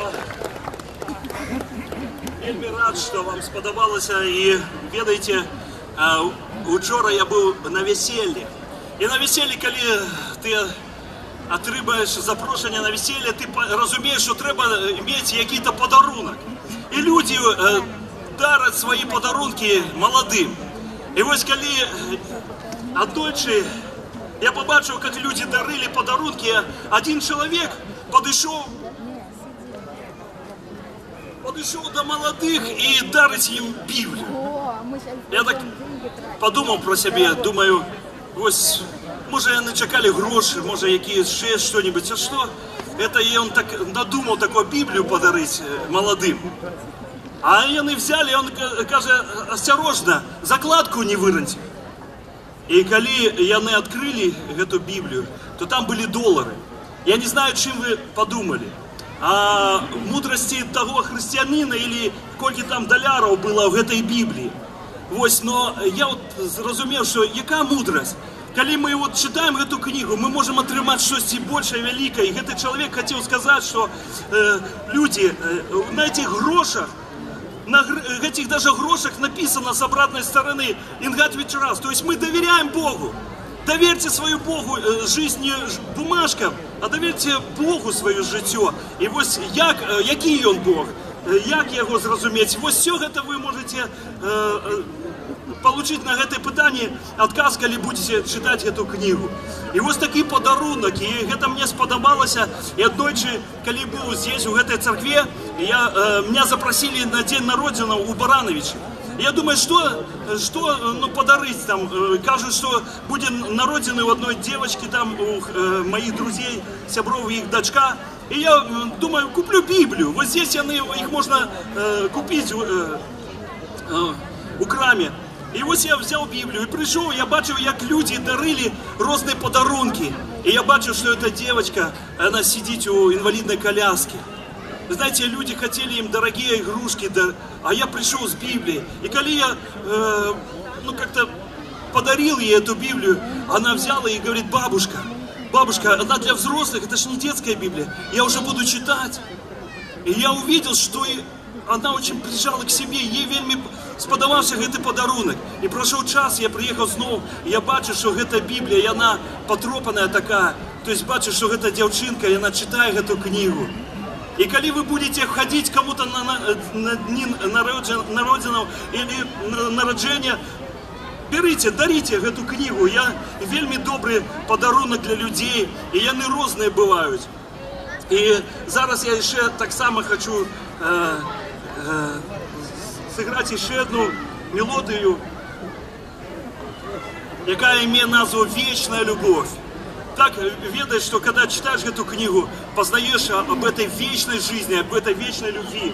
вельми рад, що вам сподобалося. І ведаєте, учора я був на весіллі. І на весіллі, коли ти отримаєш запрошення на весілля, ти розумієш, що треба мати якийсь подарунок. І люди дарять свої подарунки молодим. І ось коли однойчі я побачив, як люди дарили подарунки, один чоловік підійшов до молодих і дарить їм Біблію. Я так подумав про себе, думаю, ось, може не чекали гроші, може якісь ще що-нибудь, а що? Это и он так надумав таку Біблію подарити молодим. А вони взяли, він каже, осторожно, закладку не вироньте. І коли вони відкрили цю Біблію, то там були долари. Я не знаю, чим ви подумали. О мудрості того християнина, или скільки там доларів було в цій Біблії. Ось, но я от зрозумів, що яка мудрость? Коли ми от читаємо цю книгу, ми можемо отримати щось більше велике. І цей чоловік хотів сказати, що люди на цих грошах, на этих даже грошах написано с обратной стороны «Ингат вечерас». То есть мы доверяем Богу. Доверьте свою Богу жизнь не бумажкам, а доверьте Богу свое життя. І ось який він Бог, як його зрозуміти. Ось все це ви можете получить на это питание отказ, коли будете читать эту книгу. И вот такий подарунок, и это мне сподобалося. И однойче, коли был здесь, в этой церкви, меня запросили на день народження у Барановича. Я думаю, что подарить там. Кажут, что будет народження у одной девочки, там, у моих друзей, сябров, их дочка. И я думаю, куплю Библию. Вот здесь их можно купить у крамі. І ось я взяв Біблію і прийшов, я бачив, як люди дарили різні подарунки. І я бачив, що ця дівчинка, вона сидить у інвалідній коляске. Ви знаєте, люди хотіли їм дорогі ігрушки, а я прийшов з Біблією. І коли я как-то подарил ей эту Библию, она взяла и говорит: бабушка, она для взрослых, это же не детская Библия, я уже буду читать. И я увидел, что она очень прижала к себе, ей вельми сподобався цей подарунок. І пройшов час, я приїхав знову, і я бачу, що ця Біблія, і вона потрепана така. Тобто бачу, що ця дівчинка, і вона читає цю книгу. І коли ви будете ходити кому-то на дні народження или народження, берите, дарите цю книгу. Я вельми добрий подарунок для людей, і вони різні бувають. І зараз я ще так само хочу зіграти ще одну мелодію, яка має назву «Вечная любовь». Так ведаешь, что когда читаешь эту книгу, познаешь об этой вечной жизни, об этой вечной любви.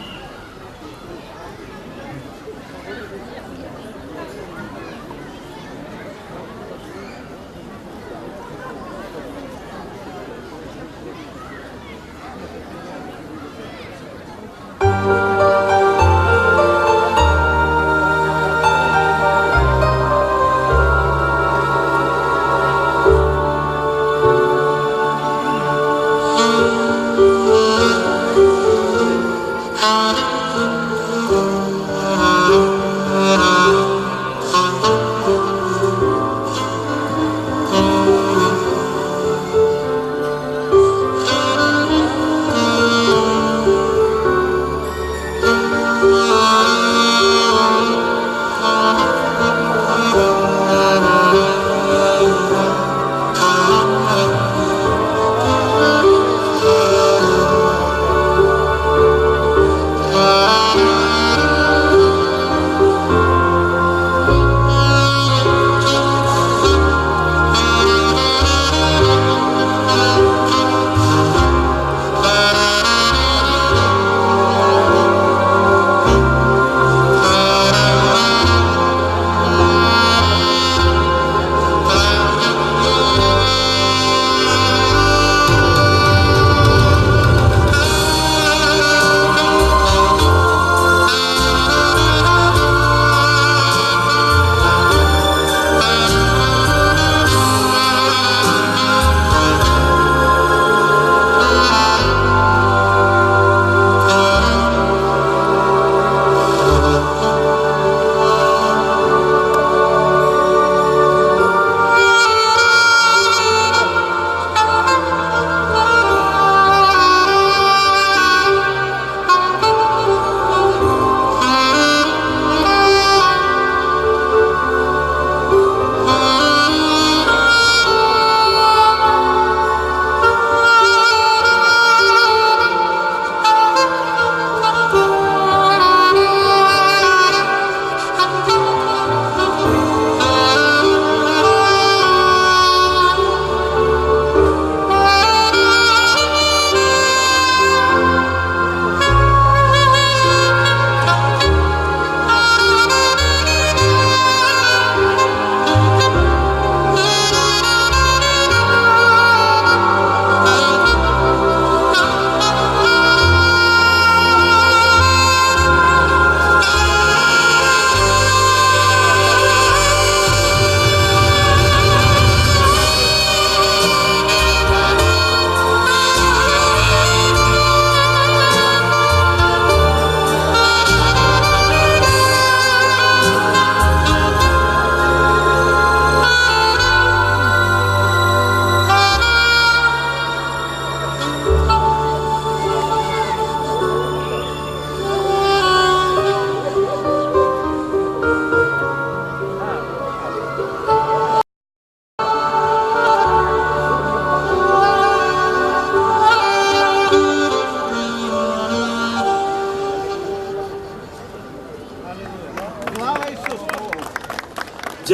Oh,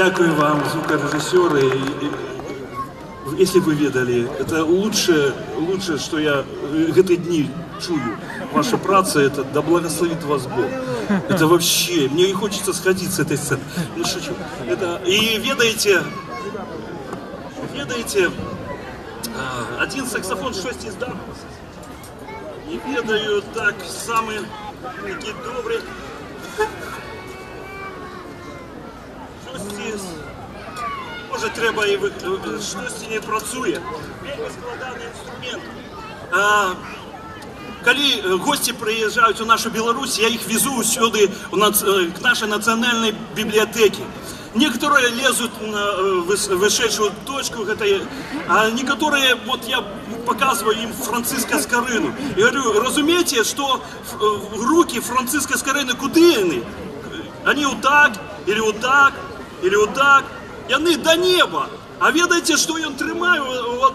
Дякую вам, звукорежиссеры. Если вы ведали, это лучше, что я эти дни чую. Ваша праца, это да благословит вас Бог. Это вообще, мне не хочется сходить с этой сцены. Ну шучу. И ведаете, один саксофон 6 издав. И ведаю так самые такие добрые. Може треба і щось не працює. Вельми складаний інструмент. Коли гості приїжджають у нашу Білорусь, я їх везу сюди к нашей национальной библиотеке. Некоторые лезут на вышедшую точку, а некоторые, вот я показываю им Франциска Скорину. И говорю, разумеете, что руки Франциска Скорини куди? Они вот так, или вот так, или вот так. Яны до неба. А ведаете, что я тримаю?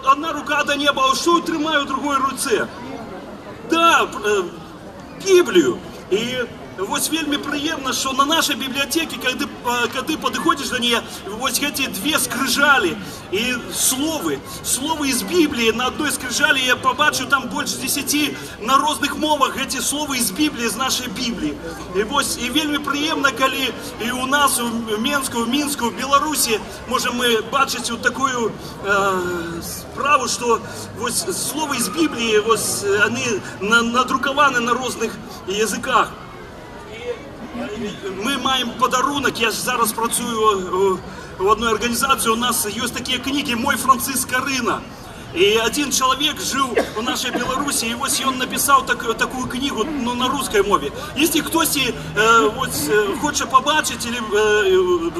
Одна рука до неба, а что я тримаю в другой руце? Да, Библию. И вот вельми приємно, що на нашій бібліотеці, коли підходиш до неї, ось ці дві скрижалі і слово із Біблії, на одній скрижалі я побачу там більше 10 на різних мовах ці слова із Біблії, з нашої Біблії. І ось, і вельми приємно, коли і у нас в Мінську, в Білорусі, можемо бачити таку справу, що ось слово із Біблії, ось вони надруковані на різних язиках. Ми маємо подарунок, я ж зараз працюю в одной организации, у нас есть такие книги «Мой Франциск Скорина». И один человек жил в нашей Беларуси, и вот он написал такую книгу, ну, на русской мове. Если кто-то хочет побачить или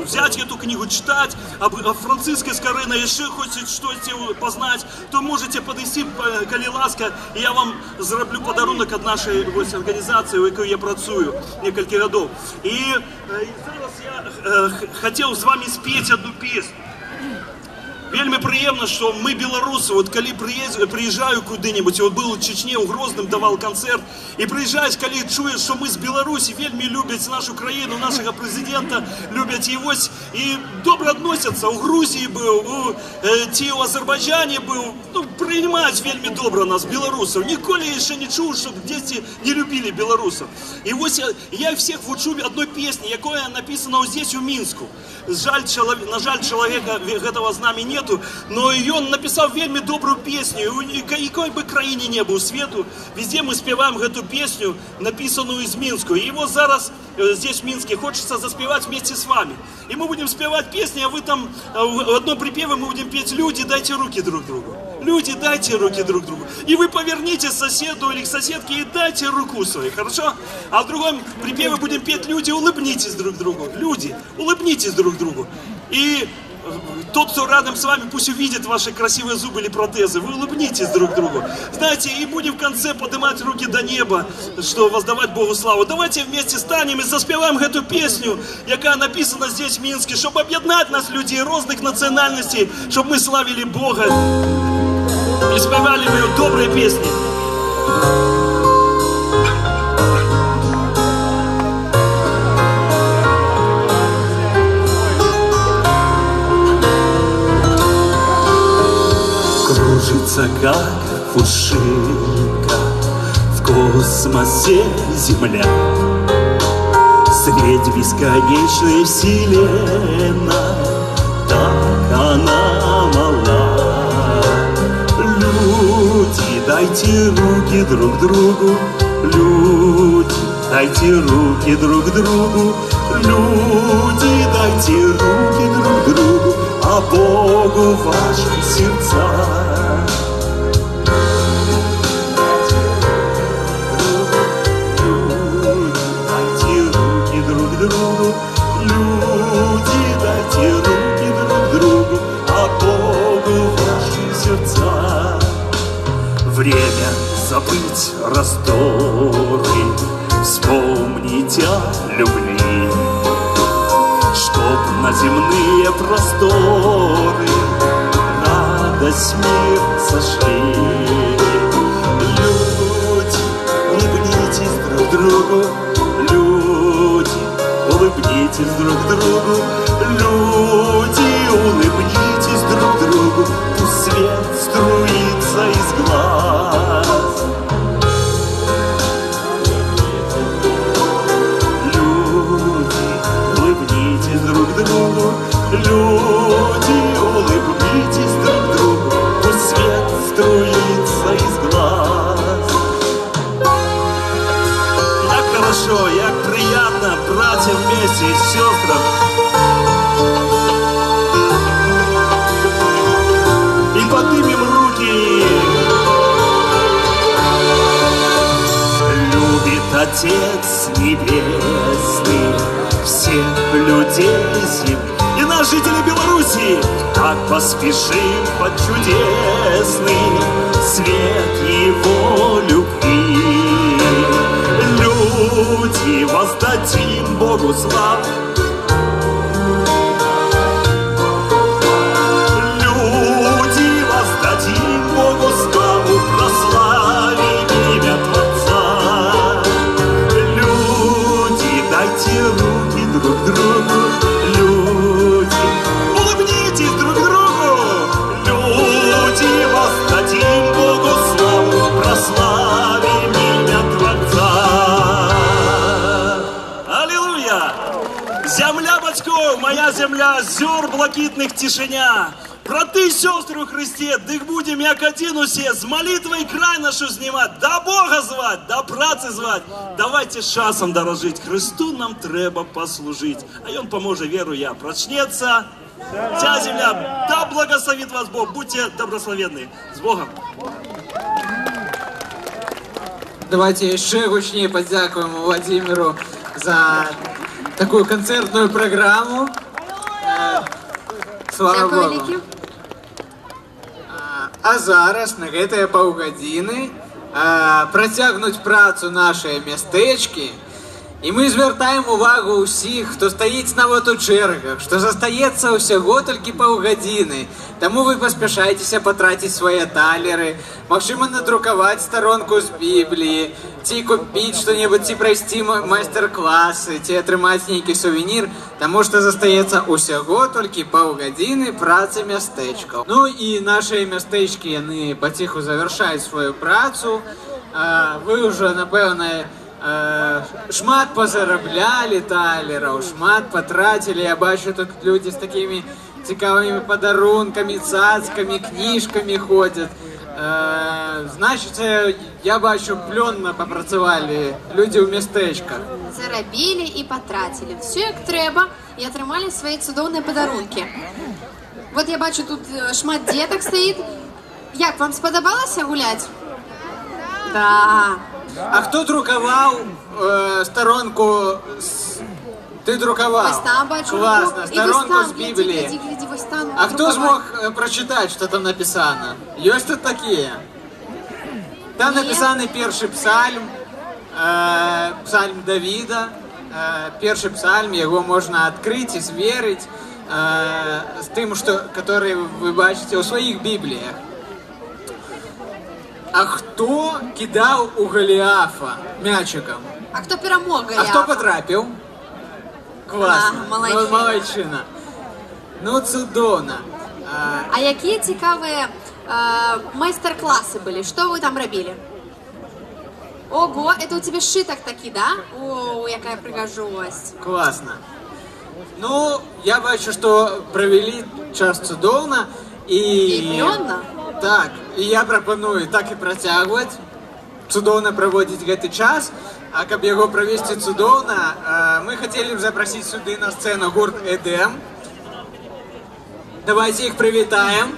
взять эту книгу, читать о Франциске Скорина, еще хочет что-то познать, то можете подойти, коли ласка, и я вам зроблю подарунок от нашей организации, в якій я працюю несколько годов. И зараз я хотел с вами спеть одну песню. Вельми приємно, що ми, білоруси, от коли приїжджаю куди-небудь, от був у Чечні, у Грозному давав концерт, і приїжджаєш, коли чуєш, що ми з Білорусі, вельми люблять нашу країну, нашого президента, люблять і ось, і добре відносяться. У Грузії був, у Азербайджані був, ну, приймають вельми добре нас, білорусів. Ніколи ще не чув, щоб діти не любили білорусів. І ось я всіх вчу одної пісні, яка написана ось здесь, у Мінську. На жаль, чоловіка этого з нами нету, но он написал вельми добрую песню, и какой бы краине не был свету, везде мы спеваем эту песню, написанную из Минска. И его зараз здесь в Минске хочется заспевать вместе с вами. И мы будем спевать песни, а вы там в одном припеве мы будем петь «Люди, дайте руки друг другу». Люди, дайте руки друг другу. И вы поверните соседу или к соседке и дайте руку свою, хорошо? А в другом припеве будем петь «Люди, улыбнитесь друг другу». Люди, улыбнитесь друг другу. И тот, кто рядом с вами, пусть увидит ваши красивые зубы или протезы. Вы улыбнитесь друг другу. Знаете, и будем в конце поднимать руки до неба, что воздавать Богу славу. Давайте вместе станем и заспеваем эту песню, яка написана здесь в Минске, чтобы объединять нас, людей разных национальностей, чтобы мы славили Бога и спевали мы добрые песни. Кружится, как пушинка в космосе Земля, средь бесконечной вселенной, так она мала. Люди, дайте руки друг другу, люди, дайте руки друг другу, люди, дайте руки друг другу, а Богу ваши сердца. Дайте руки друг другу, люди, дайте руки друг другу, а Богу ваши сердца. Время забыть раздоры, вспомнить о любви, чтоб на земные просторы радость мир сошли. Люди, улыбнитесь друг другу, люди, улыбнитесь друг другу, люди. Отец Небесный, всех людей земли и нас, жители Беларуси, так поспешим под чудесный свет Его любви. Люди, воздадим Богу славу, люди, воздадим Богу славу, прославим имя Творца. Люди, дайте руки друг другу, люди, улыбнитесь друг другу. Люди, воздадим Богу славу, прославим имя Творца. Аллилуйя! Земля батьков, моя земля, зер блакитних тишиня. Брати й сестры у Христе, дых будем як один усе, з молитвой край нашу знімать, до Бога звать, до праці звать. Давайте часом дорожить, Христу нам треба послужить, а Он поможе, веру я, прочнется. Вся земля, да благословит вас Бог, будьте добрословенны. С Богом! Давайте еще гучнее подякуємо Владимиру за такую концертную программу. Слава Дякую, Богу. Вікі. А зараз на гэтыя паўгадзіны працягнуць працу нашыя мястэчкі. І мы звяртаем увагу ўсіх, хто стаіць нават у чэргах, што застаецца ўсяго толькі паўгадзіны. Таму вы паспяшайцеся патраціць свае талеры, магчыма надрукаваць старонку з Бібліі, ці купіць што-небудзь, ці прайсці майстар-класы, ці атрымаць нейкі сувенір, таму што застаецца ўсяго толькі паўгадзіны працы мястэчкаў. Ну і нашыя мястэчкі, яны паціху завяршаюць сваю працу. Вы ўжо, напэўна, шмат позараблялі талераў, шмат патрацілі. Я бачу, тут людзі з такімі цікавымі падарункамі, цацкамі, кніжкамі ходзяць. Значыць, я бачу, плённа папрацавалі людзі ў мястэчках. Зарабілі і патрацілі. Все як трэба і атрымалі свае цудоўныя падарункі. Вот я бачу, тут шмат дзетак стаіць. Як, вам спадабалася гуляць? Да. А хто друкаваў старонку? Ты друкаваў? Вось там бачу. Класна, І вось старонку там, з Бібліі. гляді, вось там. А хто змог прочитать, что там написано? Есть тут такие? Там написаны перший псальм, псальм Давида. Перший псальм, его можно открыть и сверить с тем, который вы бачите у своих Библиях. А кто кидал у Голиафа мячиком? А хто перамог А Голіафа? кто потрапил? Классно. молодчина. Ну, молодчина. Ну, цудовно. А якія цікавыя майстар-класы былі? Што вы там рабілі? Ого, это у тебя шиток такі, да? О, якая прыгажосць. Классно. Ну, я бачу, что провели час цудоўна. І плённа? Так, і я прапаную так і працягваць. Цудоўна праводзіць гэты час. А каб яго правесці цудоўна, мы хотели б запросить сюды на сцену гурт Эдем. Давайте их привітаем.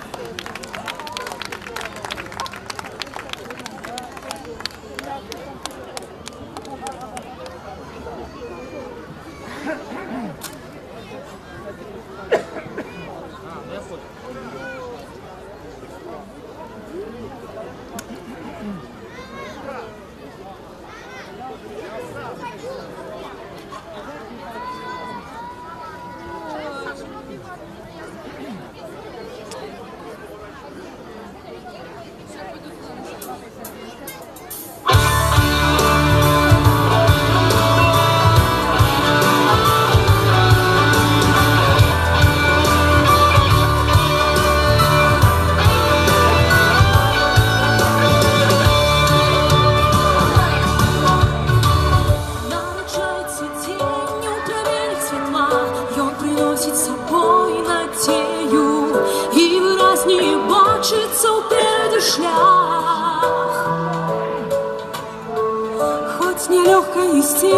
Нелегко ісці,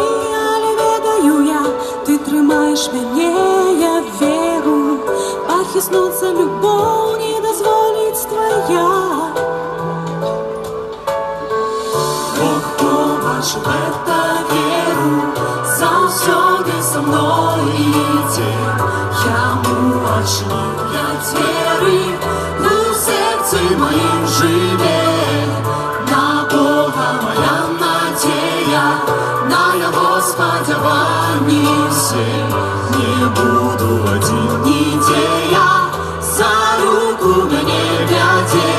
але ведаю я, ти тримаєш мене, я веру, похиснуться любов не дозволить твоя. Бог помощь в это очнівлять віри, у серці моїм живе. На Бога моя надія, на Його сподівання все. Не буду один ніде я, за руку мене веде.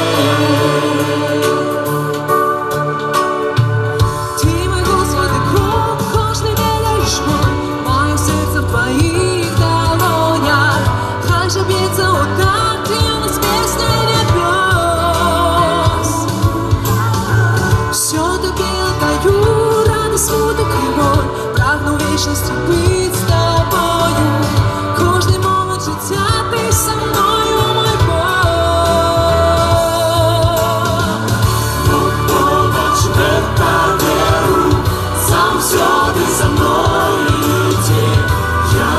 Ти мой Господи, крок, кожний велиш мой, маю серце в твоїх долонях. Хай же б'ється отак, ти з піснею небес. Все тобі отдаю, радость, смуток і боль, прагну вічності бить з тобою. Кожний момент життя ти со мною, мой Бог. Побач, это веру, сам всюди за мною йде. Я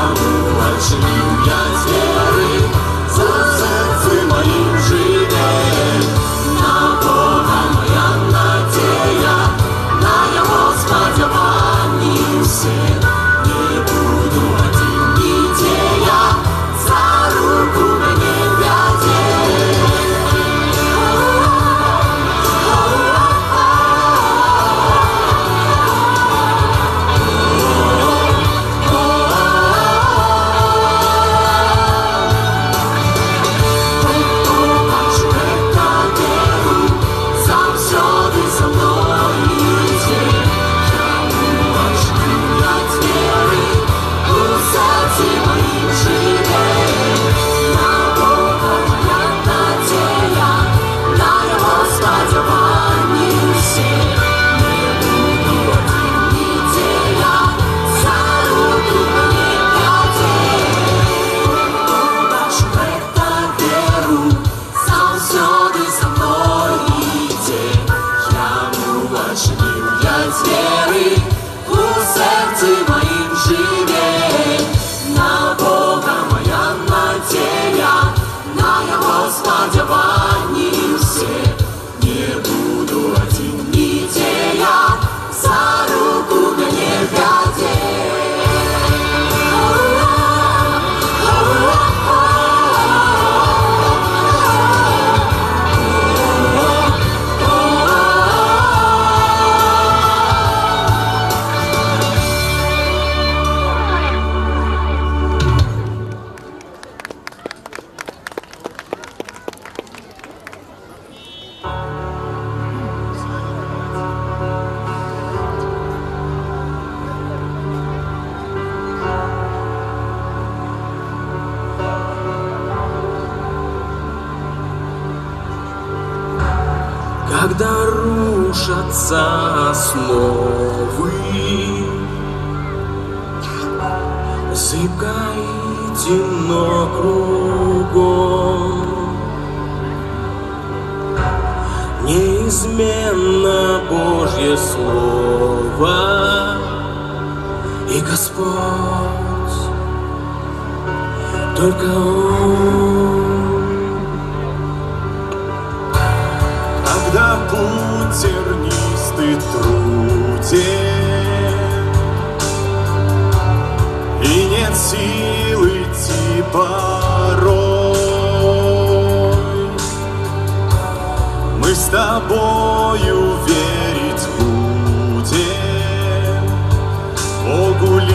очнівлять віри, за серце моїм живе. На Бога моя надія, на Його сподівання все. Не буду один ніде я, за руку мене веде. Когда рушатся основы, зыбко и темно кругом, неизменно Божье Слово и Господь, только Он. Когда путь тернистый труден, и нет сил идти порой, мы с тобою верить будем Богу лишь,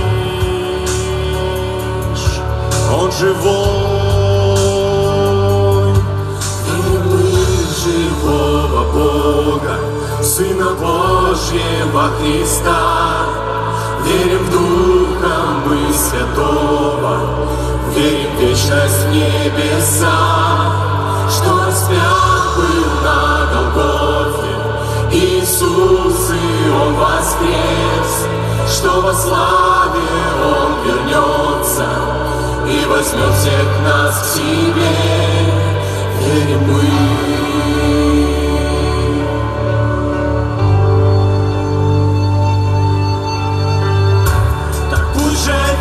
Он живой. Живого Бога, Сына Божьего Христа, верим в Духа мы Святого, верим в вечность в небеса, что распят был на Голгофе Иисус, и Он воскрес, что во славе Он вернется и возьмет всех нас к себе, верим мы.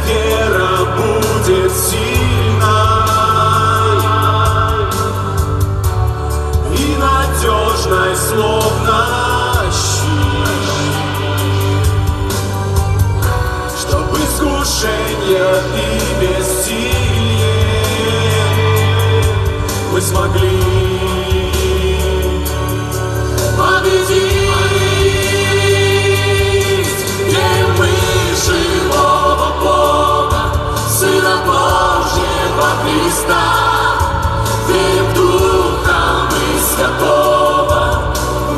Вера будет сильной и надежной, словно щит, чтобы искушения и бессилие смогли победить. Верим мы в живого Бога, Сына Божьего Христа. Верим в Духа мы Святого,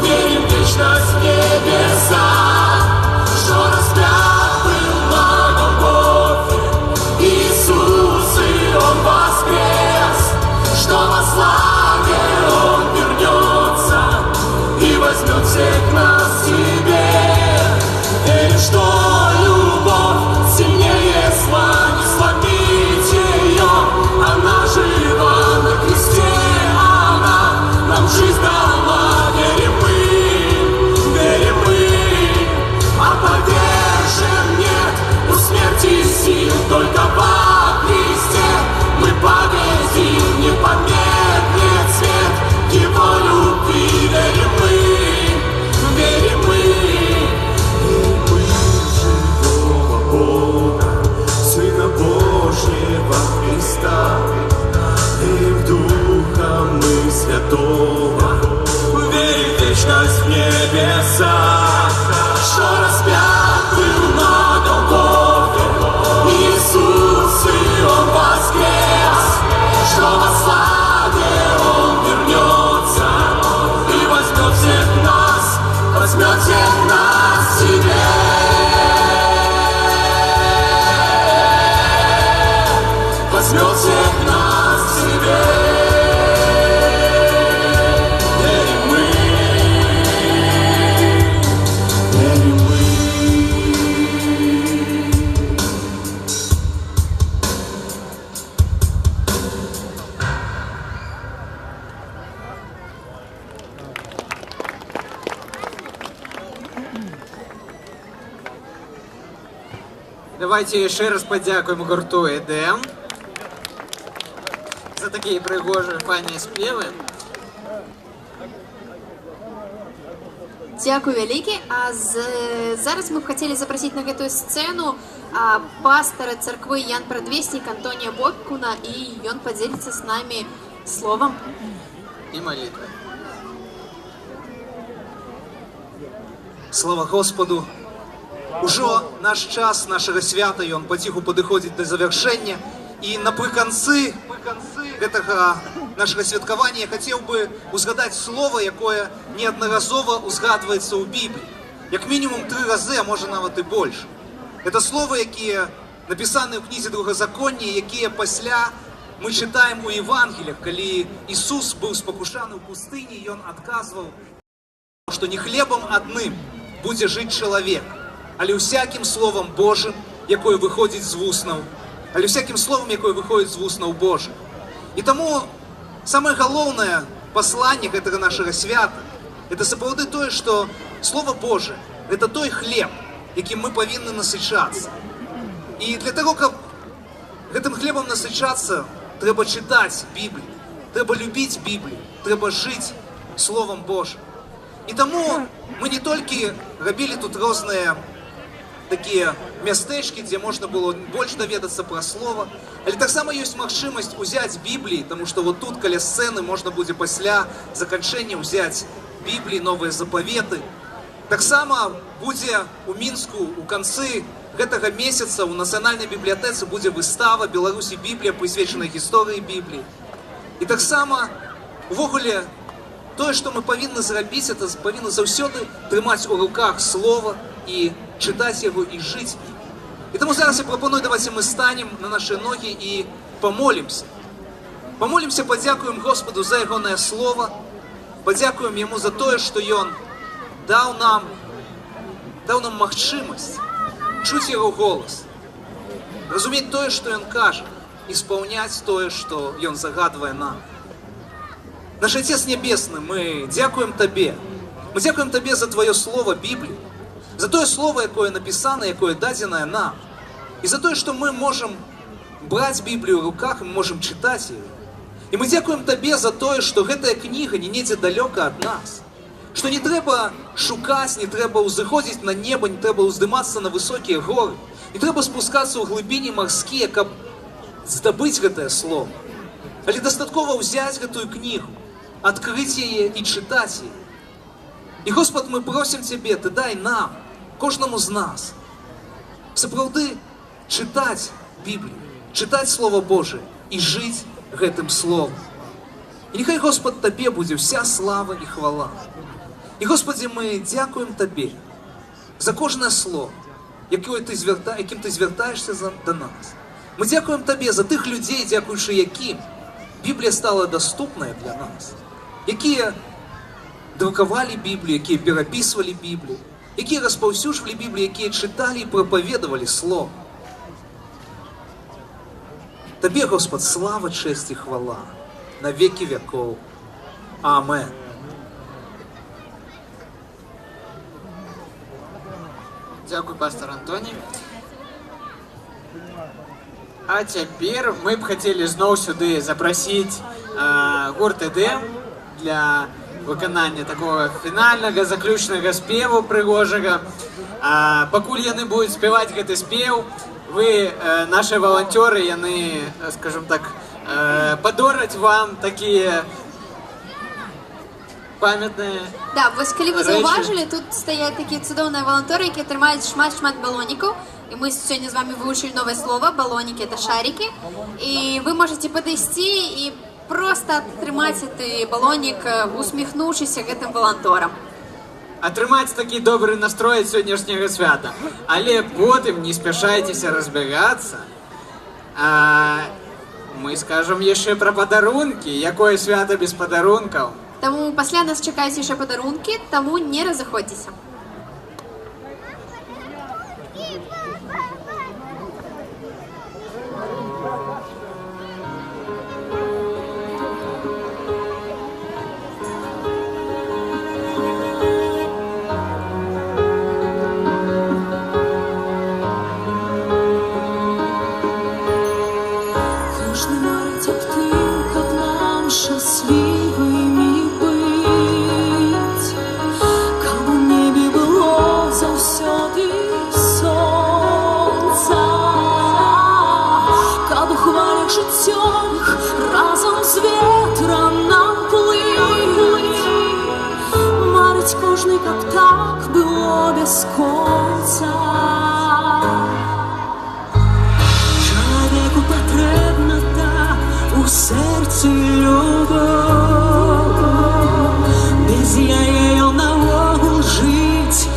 верим в вечность в небеса, что распят был на Голгофе Иисус, и Он воскрес, что во славе Он вернется и возьмет всех нас к себе. Верим, что любовь сильнее зла, не сломить ее, она жива на кресте, она нам жизнь дала. Верим мы, а повержен нет у смерти сил, только во Христе мы победим, не померкнет свет Его любви. Верим мы, верим мы, верим мы в живого Бога, Сына Божьего Христа. Верим в Духа мы Святого, верим в вечность в небеса, что распят был на Голгофе Иисус, и Он воскрес, что во славе Он вернется и возьмет всех нас к себе. Возьмет всех нас к себе. Верим мы, верим мы. Давайте ще раз подякуємо гурту «Едем» за такі пригожі, файні співи. Дякую велике. Зараз ми б хотіли запросити на эту сцену пастора церкви Ян Предвестник Антонія Бобкуна, і він поділиться з нами словом І молитви. Слава Господу! Уже наш час нашого свята, і він потиху підходить до завершення. І наприкінці этого нашего святкування я хотів би узгадати слово, яке неодноразово узгадується у Біблії. Як мінімум 3 рази, а може навіть і більше. Це слово, яке написане в книзі Другозаконня, яке після ми читаємо у Євангеліях, коли Ісус був спокушаний в пустині, і Він відказував, що не хлібом одним буде жити чоловік, але всяким Словом Божим, яке виходить з вуснов, але всяким Словом, яке виходить з вуснов Божих. І тому саме головне послання этого нашого свята – це справді те, що Слово Боже – це той хліб, яким ми повинні насичатися. І для того, щоб цим хлібом насичатися, треба читати Біблію, треба любити Біблію, треба жити Словом Божим. І тому ми не тільки робили тут різні такі местечки, где можно было больше доведаться про слово. Але так само есть можливість взять Библии, потому что вот тут, каля сцены, можно будет после закінчення взять Библии, новые заповеты. Так само буде у Мінску у конце этого месяца у Национальной библиотеці буде вистава «Беларусі Біблія», присвячена історії Біблії. І так само, ввогуле, то, що ми повинні зробити, це повинні завсёды тримати у руках слово і читати його і жити. І тому зараз я пропоную, давайте ми станемо на наші ноги і помолимося. Помолимося, подякуємо Господу за Його слово, подякуємо Йому за те, що Він дав нам можливість чути Його голос, розуміти те, що Він каже, і сповняти те, що Він загадує нам. Наш Отец Небесный, мы дякуем Тебе. Мы дякуем Тебе за Твое Слово, Библию, за то Слово, яке написано, яке дадено нам. И за то, что мы можем брать Библию в руках, мы можем читать ее. И мы дякуем Тебе за то, что эта книга не недзе далеко от нас. Что не треба шукать, не треба узыходить на небо, не треба уздыматься на высокие горы, не треба спускаться в глубины морские, как здобыть это Слово. Але дастаткова ўзяць гэтую кнігу, адкрыць яе і чытаць яе. І, Господ, мы просім Цябе, Ты дай нам, кожнаму з нас, сапраўды чытаць Біблію, чытаць Слово Божие і жыць гэтым Словом. І нехай, Господ, Табе будзе ўся слава і хвала. І, Господи, мы дзякуем Табе за кожнае слово, якім Ты звяртаешься до нас. Мы дзякуем Табе за тых людзей, дзякуючы якім Біблія стала доступная для нас, якія друкавалі Біблію, якія перапісвалі Біблію, якія распаўсюджвалі Біблію, якія чыталі і прапаведавалі Слово. Табе, Господ, слава, честь і хвала на веки веков. Амен. Дякую, пастор Антоній. А цяпер мы б хацелі зноў сюды запрасіць гурт «Эдем» для выканання такого фінальнага, заключнага спеву прыгожага. Пакуль яны будуць спяваць гэты спеў, вы, наши волонтеры, яны, скажем так, падораць вам такія памятныя. Да, вось калі вы заўважылі, тут стаяць такія цудоўныя валанторы, якія трымаюць шмат балонікаў. І мы сёння з вами вывучылі новае слово. Балонікі — это шарики. І вы можете падысці і просто атрымаць гэты балонік, усміхнуўшыся гэтым валанторам. Атрымаць такі добры настрой ад сённяшняга свята. Але потым не спяшайцеся разбегацца. Мы скажам яшчэ пра падарункі. Якое свята без падарункаў? Таму пасля нас чакаюць яшчэ падарункі, таму не разыходзьцеся. Разом з ветром нам плыть, марить кожний, каб так було без конца. Чоловіку потрібна так у серці любов, без яєї он наогул жить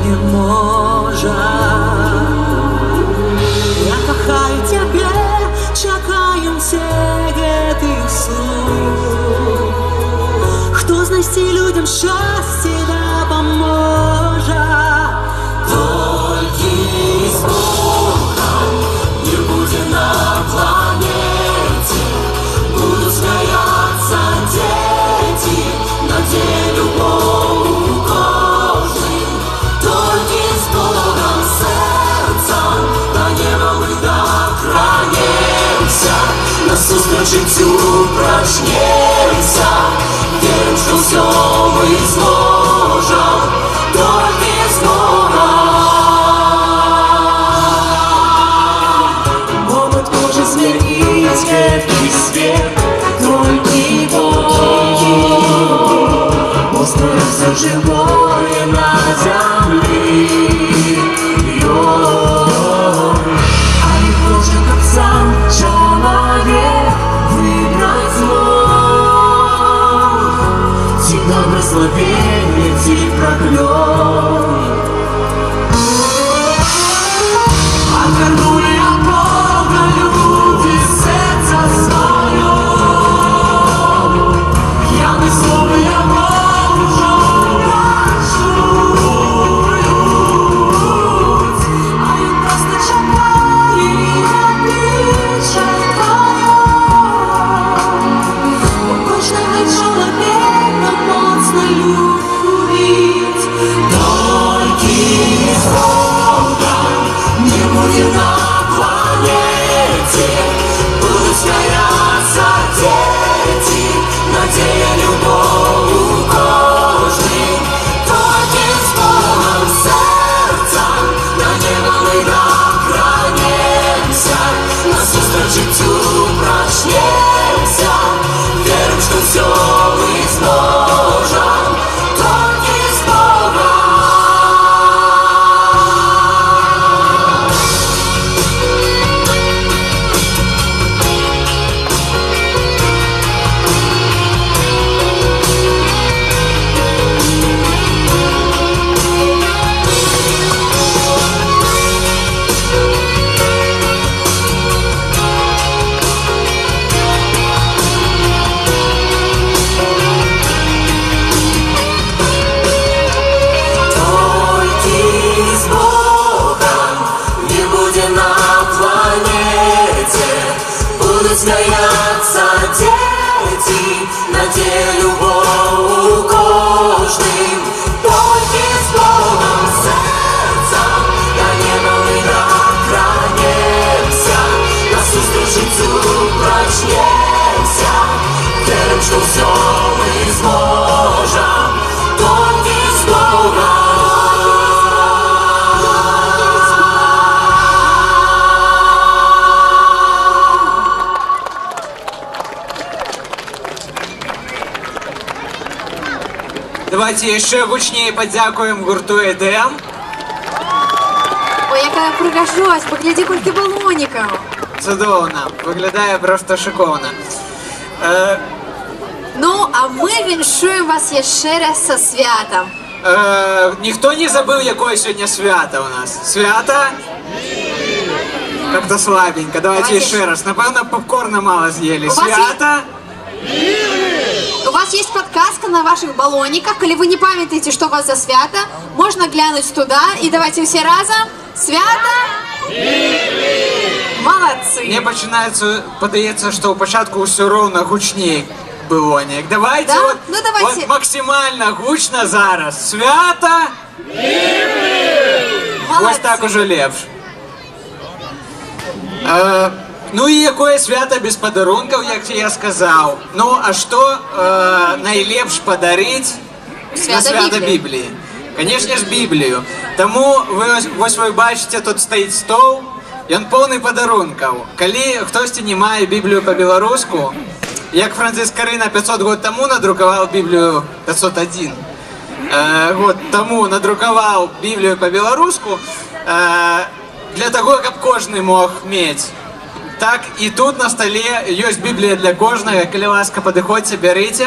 не може. Я кохаю тебе, чакаем гэтых слов. Хто знайсці людям щастя дапаможа? Толькі з Богом не будзе на планете, будут смеяться дети, на день любовь у кожным. Толькі з Богом серцем на небо мы докранемся, насустрач життю прочнемся, верим, что все мы сможем, только с Богом. Момент может изменить этот свет, только Бог. Остается все живое на земле. А не должен, как сам человек, выбрать зло. Всегда благословение, ти проклён. Отвернули от Бога люди сердце свое. Пьяный слово я Богу прошу. надзея любовь кожным, только с Богом сердцем, я не новый хранемся, насустрач життю прочнемся, верим, что все мы сможем, только с Богом. Давайте ще гучніше подякуємо гурту «Едем». Ой, яка пригожусь, погляди, кольки балоніків. Чудовно, виглядає просто шиковно. Ну, а ми віншуємо вас ще раз со святом. Ніхто не забив, якое сьогодні свято у нас. Свято? Как-то слабенько. Давайте ще раз. Напевно, попкорна мало з'їли. Свято? У вас есть подсказка на ваших баллониках. Коли вы не памятаете, что у вас за свято, можно глянуть туда. И давайте все разом. Свято! Молодцы! Мне подається, що у початку все ровно гучніше було. Давайте, да? вот, ну, давайте. Вот максимально гучно зараз. Свято! Молодцы. Ось так уже лепш. Ну і якое свято без подарунків, як я сказав. Ну, а що найлепш подарить на свято Біблії? Звісно ж, Біблію. Тому ось ви бачите, тут стоїть стол, і він повний подарунків. Коли хтось не має Біблію по-білоруську, як Франциск Карина 500 років тому надрукував Біблію 501, год тому надрукував Біблію по-білоруську, для того, щоб кожен мог мати. Так, і тут на столі є Біблія для кожного. Коли ласка, підходьте, беріть.